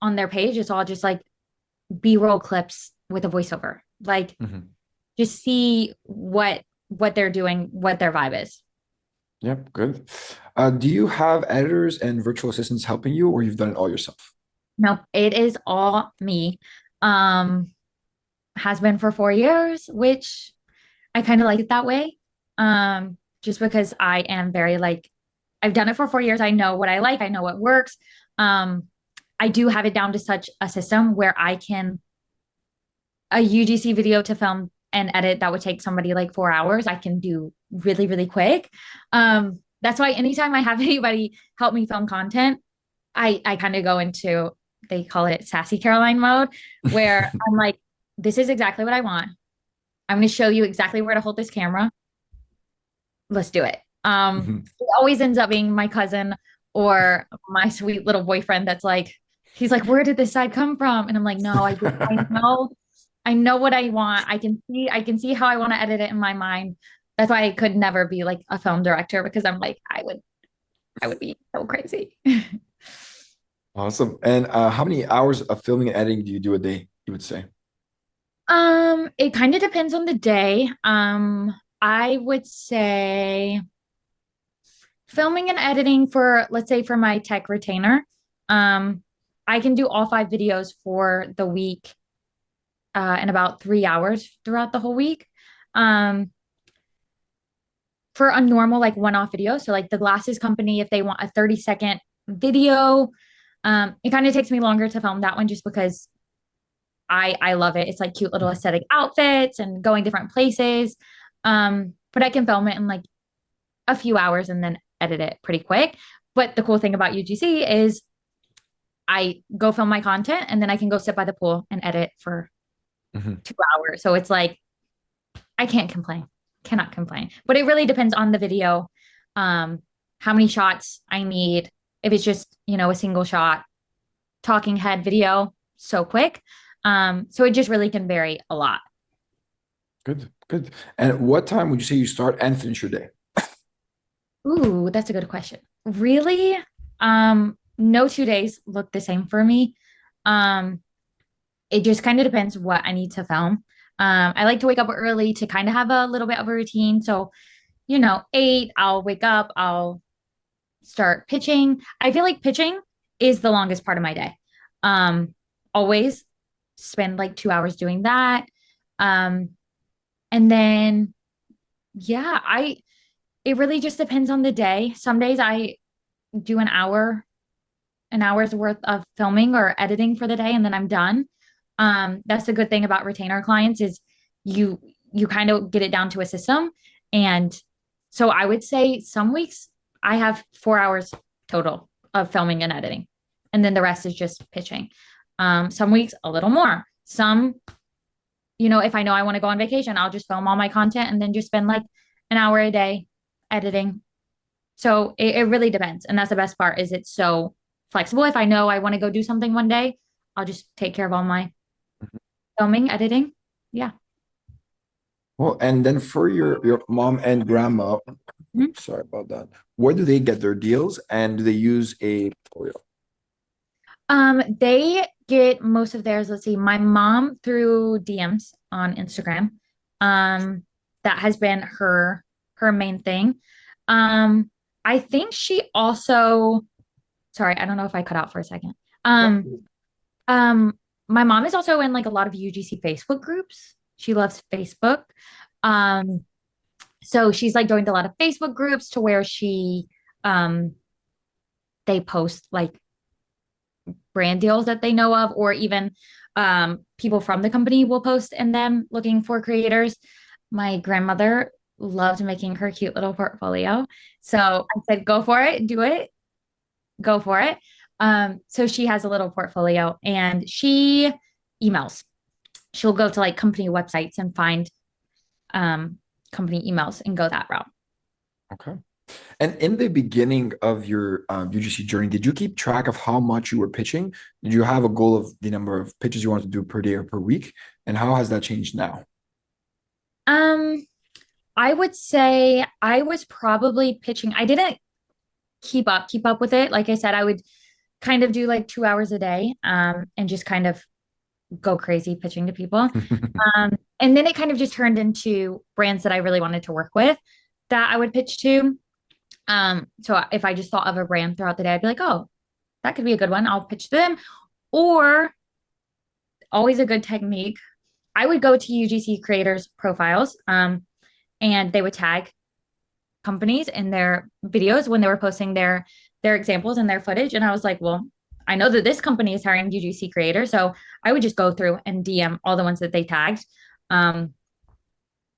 on their page it's all just like B-roll clips with a voiceover. Like Mhm. just see what they're doing, what their vibe is. Yep, good. Do you have editors and virtual assistants helping you, or you've done it all yourself? No, it is all me. Um, has been for 4 years, which I kind of like it that way. Just because I am very like, I've done it for 4 years. I know what I like. I know what works. Um, I do have it down to such a system where I can a UGC video to film and edit that would take somebody like 4 hours. I can do really, really quick. That's why anytime I have anybody help me film content, I kind of go into, they call it sassy Caroline mode, where I'm like, this is exactly what I want. I'm going to show you exactly where to hold this camera. Let's do it. Mhm. It always ends up being my cousin or my sweet little boyfriend that's like, he's like, where did this side come from? And I'm like, no, I know what I want. I can see how I want to edit it in my mind. That's why I could never be like a film director because I'm like, I would be so crazy. Awesome. And how many hours of filming and editing do you do a day, you would say? It kind of depends on the day. I would say filming and editing for, let's say for my tech retainer, um, I can do all 5 videos for the week, in about 3 hours throughout the whole week. Um, for a normal like one-off video, so like the glasses company, if they want a 30-second video, it kind of takes me longer to film that one just because I love it. It's like cute little aesthetic outfits and going different places. But I can film it in like a few hours and then edit it pretty quick. But the cool thing about UGC is I go film my content and then I can go sit by the pool and edit for Mhm. 2 hours. So it's like I can't complain. Cannot complain. But it really depends on the video, how many shots I need. If it's just, a single shot talking head video, so quick. So it just really can vary a lot. Good, good. And what time would you say you start and finish your day? Ooh, that's a good question. Really? No 2 days look the same for me. Um, it just kind of depends what I need to film. I like to wake up early to kind of have a little bit of a routine. So, 8, I'll wake up, I'll start pitching. I feel like pitching is the longest part of my day. Um, Always spend like 2 hours doing that. Um, and then yeah, it really just depends on the day. Some days I do an hour's worth of filming or editing for the day, and then I'm done. That's the good thing about retainer clients is you you kind of get it down to a system. And so I would say some weeks I have 4 hours total of filming and editing. And then the rest is just pitching. Some weeks a little more. Some, if I know I want to go on vacation, I'll just film all my content and then just spend like an hour a day editing. So it really depends. And that's the best part is it's so flexible. If I know I want to go do something one day, I'll just take care of all my filming, editing. Yeah. Well, and then for your mom and grandma, Mhm. sorry about that. Where do they get their deals, and do they use a portfolio? They get most of theirs. Let's see, my mom through DMs on Instagram. Um, that has been her. her main thing. Um, I think she also, sorry, I don't know if I cut out for a second. No. Um, um, my mom is also in like a lot of UGC Facebook groups. She loves Facebook. Um, so she's like joined a lot of Facebook groups to where um they post like brand deals that they know of, or even people from the company will post in them looking for creators. My grandmother loved making her cute little portfolio. So I said, go for it, do it, go for it. So she has a little portfolio and she emails. She'll go to like company websites and find um, company emails and go that route. Okay. And in the beginning of your UGC journey, did you keep track of how much you were pitching? Did you have a goal of the number of pitches you wanted to do per day or per week? And how has that changed now? Um, I would say I was probably pitching. I didn't keep up with it. Like I said, I would kind of do like 2 hours a day, and just kind of go crazy pitching to people. And then it kind of just turned into brands that I really wanted to work with that I would pitch to. So if I just thought of a brand throughout the day, I'd be like, oh, that could be a good one. I'll pitch to them. Or always a good technique, I would go to UGC creators' profiles, and they would tag companies in their videos when they were posting their examples and their footage. And I was like, well, I know that this company is hiring UGC creators, so I would just go through and DM all the ones that they tagged, um,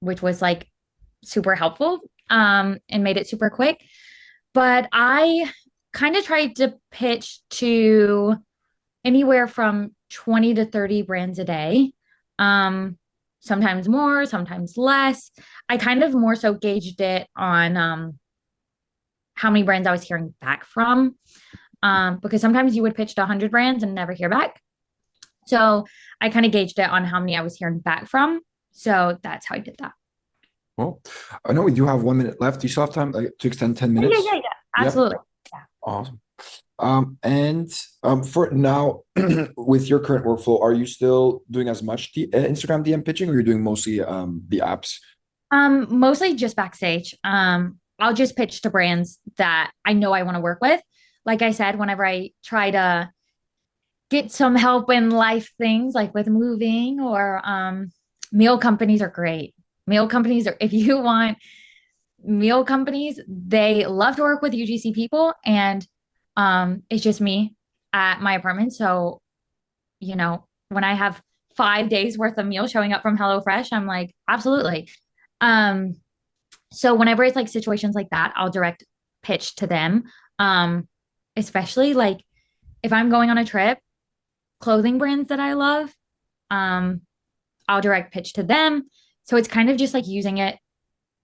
which was like super helpful, and made it super quick. But I kind of tried to pitch to anywhere from 20 to 30 brands a day. Um, Sometimes more, sometimes less. I kind of more so gauged it on how many brands I was hearing back from. Because sometimes you would pitch to 100 brands and never hear back. So I kind of gauged it on how many I was hearing back from. So that's how I did that. Well, I know we do have 1 minute left. Do you still have time to extend 10 Yeah, yeah, minutes? yeah, yeah. Yep. Absolutely. Yeah. Awesome. And for now, with your current workflow, are you still doing as much Instagram DM pitching, or you're doing mostly the apps? Mostly just backstage. I'll just pitch to brands that I know I want to work with. Like I said, whenever I try to get some help in life things like with moving or meal companies are great. Meal companies are, if you want meal companies, they love to work with UGC people. And it's just me at my apartment. So, when I have 5 days worth of meals showing up from HelloFresh, I'm like, absolutely. Um, so whenever it's like situations like that, I'll direct pitch to them. Um, Especially like if I'm going on a trip, clothing brands that I love, um, I'll direct pitch to them. So it's kind of just like using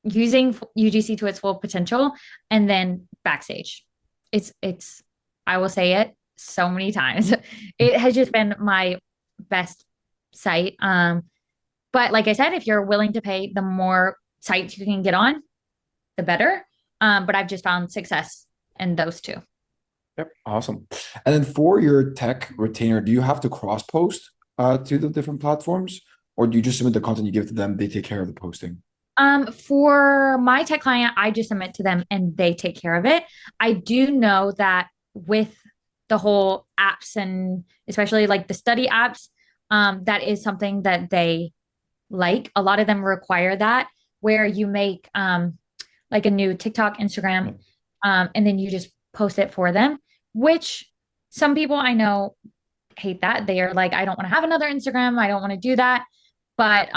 UGC to its full potential, and then backstage. It's I will say it so many times. It has just been my best site. But like I said, if you're willing to pay, the more sites you can get on, the better. But I've just found success in those two. Yep, awesome. And then for your tech retainer, do you have to cross post to the different platforms, or do you just submit the content you give to them? They take care of the posting. For my tech client, I just submit to them and they take care of it. I do know that with the whole apps and especially like the study apps, that is something that they like. A lot of them require that where you make like a new TikTok, Instagram, and then you just post it for them, which some people I know hate that. They are like, I don't want to have another Instagram. I don't want to do that. But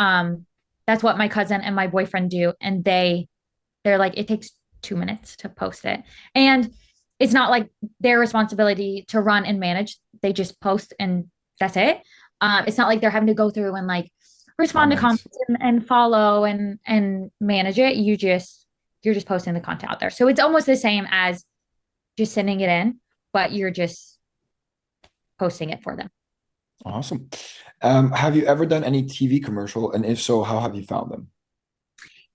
that's what my cousin and my boyfriend do. And they're like, it takes 2 minutes to post it. And it's not like their responsibility to run and manage. They just post and that's it. It's not like they're having to go through and like respond to Comment. comments and follow and manage it. You're just posting the content out there. So it's almost the same as just sending it in, but you're just posting it for them. Awesome. Have you ever done any TV commercial? And if so, how have you found them?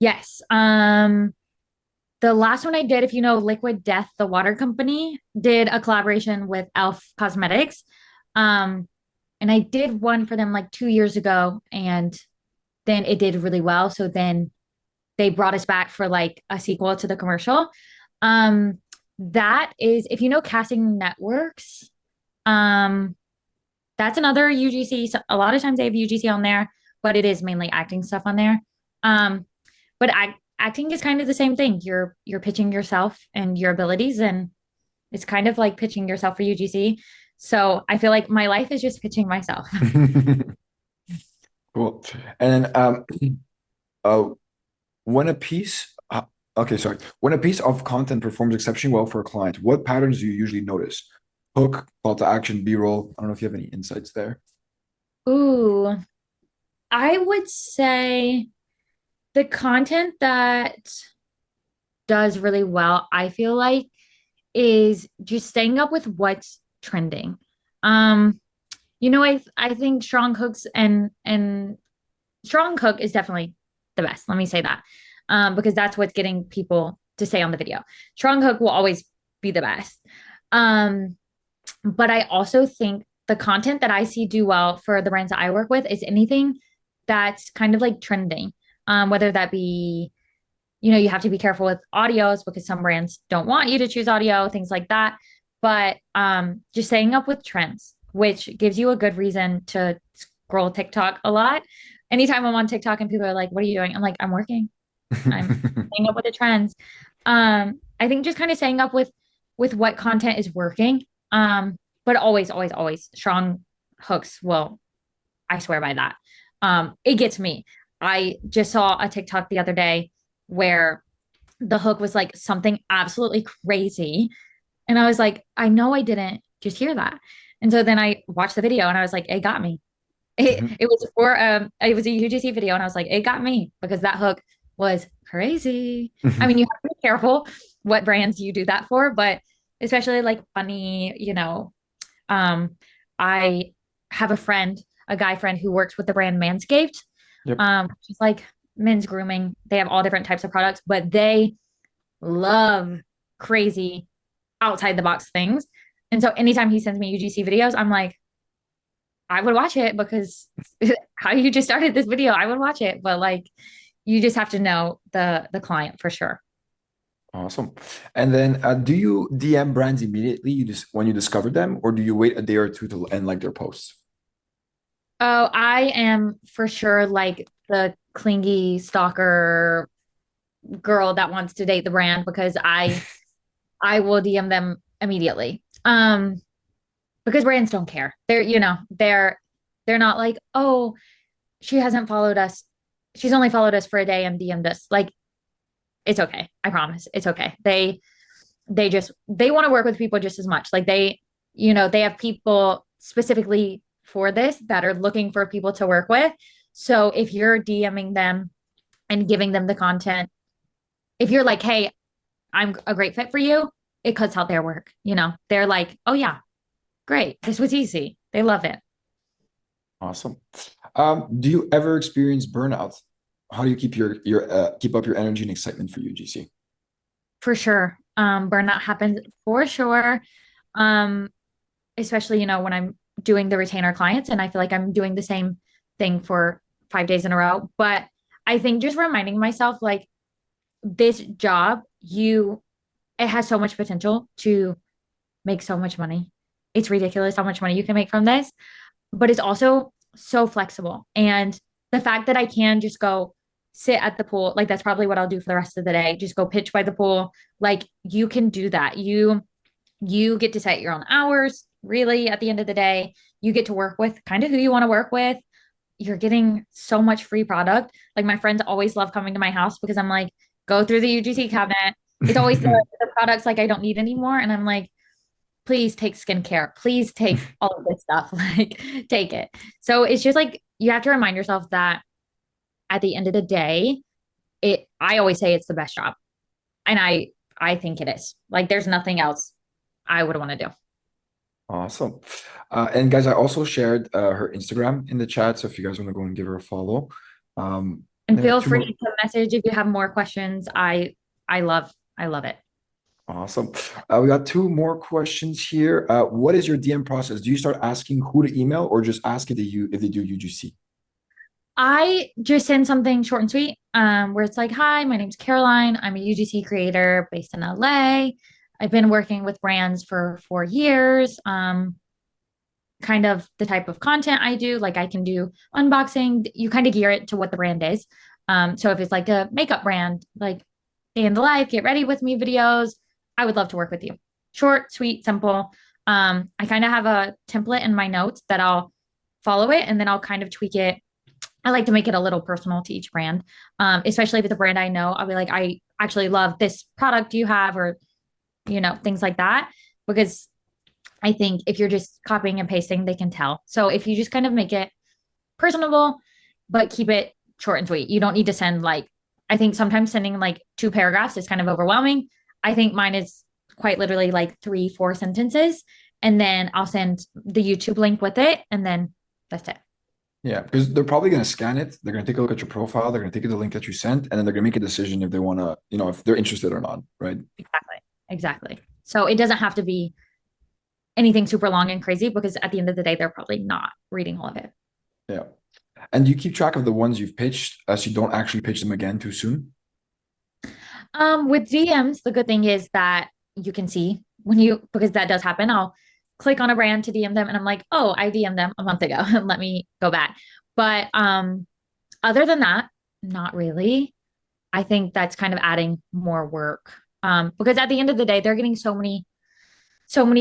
Yes. The last one I did, if you know Liquid Death, the water company, did a collaboration with Elf Cosmetics. Um, and I did one for them like 2 years ago, and then it did really well. So then they brought us back for like a sequel to the commercial. Um, that is, if you know casting networks, um, that's another UGC. So a lot of times they have UGC on there, but it is mainly acting stuff on there. Um, but acting is kind of the same thing. You're pitching yourself and your abilities, and it's kind of like pitching yourself for UGC. So I feel like my life is just pitching myself. Cool. And then uh, when a piece, okay, sorry, when a piece of content performs exceptionally well for a client, what patterns do you usually notice? Hook, call to action, B-roll. I don't know if you have any insights there. Ooh, I would say the content that does really well, I feel like, is just staying up with what's trending. Um, I think strong hooks and strong hook is definitely the best. Let me say that. Because that's what's getting people to stay on the video. Strong hook will always be the best. Um, but I also think the content that I see do well for the brands that I work with is anything that's kind of like trending. Whether that be, you have to be careful with audios because some brands don't want you to choose audio, things like that. But just staying up with trends, which gives you a good reason to scroll TikTok a lot. Anytime I'm on TikTok and people are like, "What are you doing?" I'm like, "I'm working. I'm staying up with the trends." I think just kind of staying up with what content is working. But always, always, always strong hooks will, I swear by that. It gets me. I just saw a TikTok the other day where the hook was like something absolutely crazy. And I was like, I know I didn't just hear that. And so then I watched the video and I was like, it got me. It was a UGC video and I was like, it got me because that hook was crazy. I mean, you have to be careful what brands you do that for, but especially like funny, I have a guy friend who works with the brand Manscaped. Yep. Just like men's grooming. They have all different types of products, but they love crazy outside the box things. And so anytime he sends me UGC videos, I'm like, I would watch it because how you just started this video, I would watch it. But like you just have to know the client for sure. Awesome. And then do you DM brands immediately when you discover them, or do you wait a day or two to and like their posts? Oh, I am for sure like the clingy stalker girl that wants to date the brand because I will DM them immediately. Because brands don't care. They're not like, "Oh, she hasn't followed us. She's only followed us for a day and DM'd us." Like, it's okay. I promise. It's okay. They want to work with people just as much. Like they have people specifically for this that are looking for people to work with. So if you're DMing them and giving them the content, if you're like, "Hey, I'm a great fit for you," it cuts out their work. They're like, "Oh yeah, great. This was easy." They love it. Awesome. Do you ever experience burnout? How do you keep up your energy and excitement for UGC? For sure. Burnout happens for sure. Um, Especially, when I'm doing the retainer clients and I feel like I'm doing the same thing for 5 days in a row. But I think just reminding myself like this job, it has so much potential to make so much money. It's ridiculous how much money you can make from this, but it's also so flexible. And the fact that I can just go sit at the pool, like that's probably what I'll do for the rest of the day. Just go pitch by the pool. Like you can do that. You get to set your own hours, really, at the end of the day. You get to work with kind of who you want to work with. You're getting so much free product. Like my friends always love coming to my house because I'm like, go through the UGC cabinet. It's always the products like I don't need anymore. And I'm like, please take skincare. Please take all of this stuff. Like, take it. So it's just like you have to remind yourself that at the end of the day, I always say it's the best job. And I think it is. Like there's nothing else I would want to do. Awesome. And guys, I also shared her Instagram in the chat. So if you guys want to go and give her a follow. And We have feel two more. free to message if you have more questions. I love it. Awesome. We got two more questions here. What is your DM process? Do you start asking who to email or just ask if they do UGC? I just send something short and sweet, where it's like, hi, my name's Caroline. I'm a UGC creator based in LA. I've been working with brands for 4 years. Kind of the type of content I do, like I can do unboxing. You kind of gear it to what the brand is. So if it's like a makeup brand, like day in the life, get ready with me videos, I would love to work with you. Short, sweet, simple. I kind of have a template in my notes that I'll follow it and then I'll kind of tweak it. I like to make it a little personal to each brand, especially if it's a brand I know. I'll be like, I actually love this product you have, or, things like that. Because I think if you're just copying and pasting, they can tell. So if you just kind of make it personable, but keep it short and sweet, you don't need to send like, I think sometimes sending like 2 paragraphs is kind of overwhelming. I think mine is quite literally like 3, 4 sentences. And then I'll send the YouTube link with it. And then that's it. Yeah, because they're probably going to scan it. They're going to take a look at your profile. They're going to take the link that you sent, and then they're going to make a decision if they want to, if they're interested or not, right? Exactly. Exactly. So it doesn't have to be anything super long and crazy, because at the end of the day, they're probably not reading all of it. Yeah. And you keep track of the ones you've pitched as you don't actually pitch them again too soon? With DMs, the good thing is that you can see because that does happen. I'll click on a brand to DM them and I'm like, oh, I DM'd them a month ago. Let me go back. But other than that, not really. I think that's kind of adding more work. Because at the end of the day, they're getting so many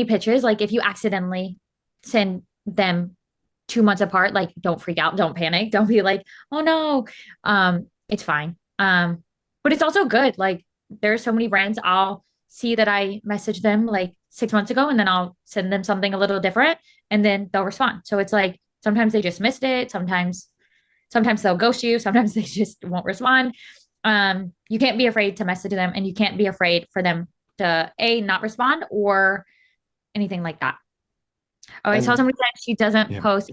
pitches. Like if you accidentally send them 2 months apart, like don't freak out, don't panic, don't be like, oh no. It's fine. But it's also good. Like there's so many brands I'll see that I messaged them like 6 months ago, and then I'll send them something a little different and then they'll respond. So it's like sometimes they just missed it. Sometimes they'll ghost you. Sometimes they just won't respond. You can't be afraid to message them, and you can't be afraid for them to not respond or anything like that. Oh, I saw And somebody said she doesn't yeah. post,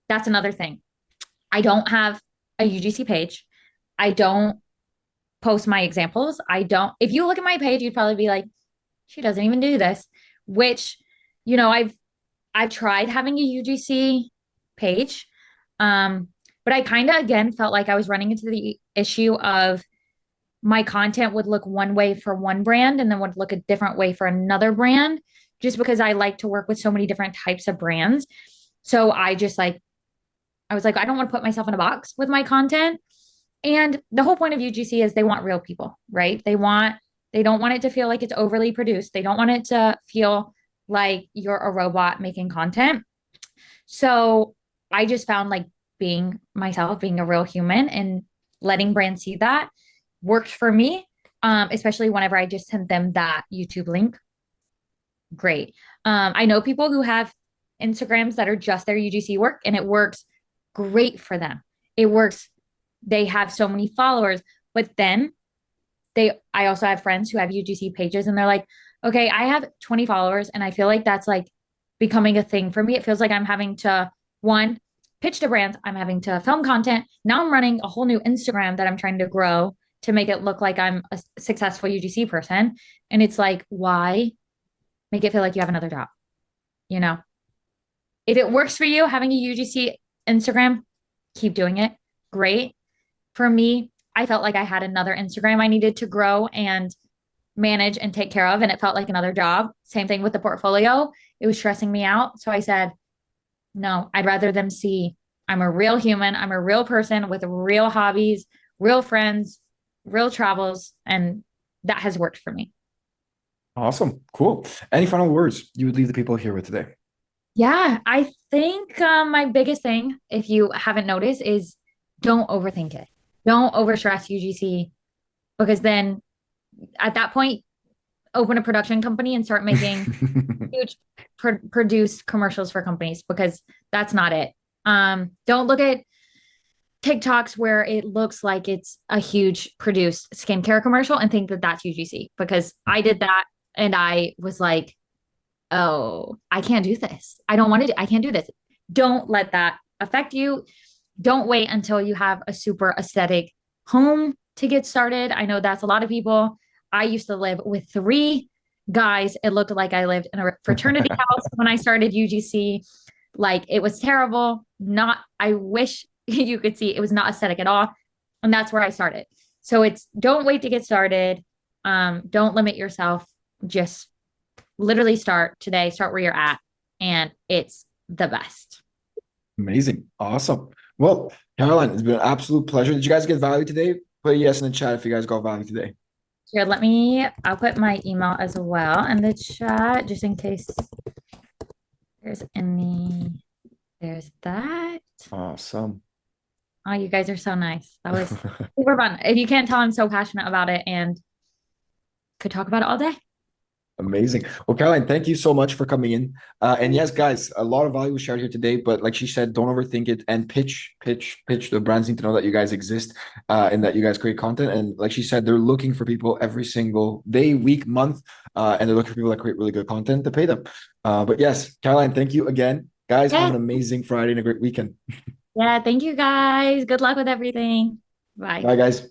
that's another thing. I don't have a UGC page. I don't post my examples. If you look at my page, you'd probably be like, she doesn't even do this, which, I've tried having a UGC page. But I kind of again felt like I was running into the issue of my content would look one way for one brand and then would look a different way for another brand, just because I like to work with so many different types of brands. So I was like, I don't want to put myself in a box with my content. And the whole point of UGC is they want real people, right? They don't want it to feel like it's overly produced. They don't want it to feel like you're a robot making content. So I just found like being myself, being a real human and letting brands see that worked for me. Especially whenever I just sent them that YouTube link. Great. I know people who have Instagrams that are just their UGC work, and it works great for them. It works. They have so many followers, but then I also have friends who have UGC pages and they're like, okay, I have 20 followers and I feel like that's like becoming a thing for me. It feels like I'm having to, one, pitch to brands. I'm having to film content. Now I'm running a whole new Instagram that I'm trying to grow to make it look like I'm a successful UGC person. And it's like, why make it feel like you have another job? You know, if it works for you having a UGC Instagram, keep doing it. Great. For me, I felt like I had another Instagram I needed to grow and manage and take care of. And it felt like another job. Same thing with the portfolio. It was stressing me out. So I said, no, I'd rather them see I'm a real human. I'm a real person with real hobbies, real friends, real travels. And that has worked for me. Awesome. Cool. Any final words you would leave the people here with today? Yeah, I think my biggest thing, if you haven't noticed, is don't overthink it. Don't overstress UGC, because then at that point, open a production company and start making huge produced commercials for companies, because that's not it. Don't look at TikToks where it looks like it's a huge produced skincare commercial and think that that's UGC, because I did that and I was like, oh, I can't do this. I can't do this. Don't let that affect you. Don't wait until you have a super aesthetic home to get started. I know that's a lot of people. I used to live with 3 guys. It looked like I lived in a fraternity house when I started UGC. Like it was terrible. I wish you could see it was not aesthetic at all. And that's where I started. So it's don't wait to get started. Don't limit yourself. Just literally start today, start where you're at, and it's the best. Amazing. Awesome. Well, Caroline, it's been an absolute pleasure. Did you guys get value today? Put a yes in the chat if you guys got value today. Here, I'll put my email as well in the chat just in case there's any. There's that. Awesome. Oh, you guys are so nice. That was super fun. If you can't tell, I'm so passionate about it and could talk about it all day. Amazing. Well, Caroline, thank you so much for coming in. And yes, guys, a lot of value was shared here today, but like she said, don't overthink it and pitch. The brands need to know that you guys exist and that you guys create content. And like she said, they're looking for people every single day, week, month, and they're looking for people that create really good content to pay them. But yes, Caroline, thank you again. Guys, have an amazing Friday and a great weekend. Yeah, thank you guys. Good luck with everything. Bye. Bye, guys.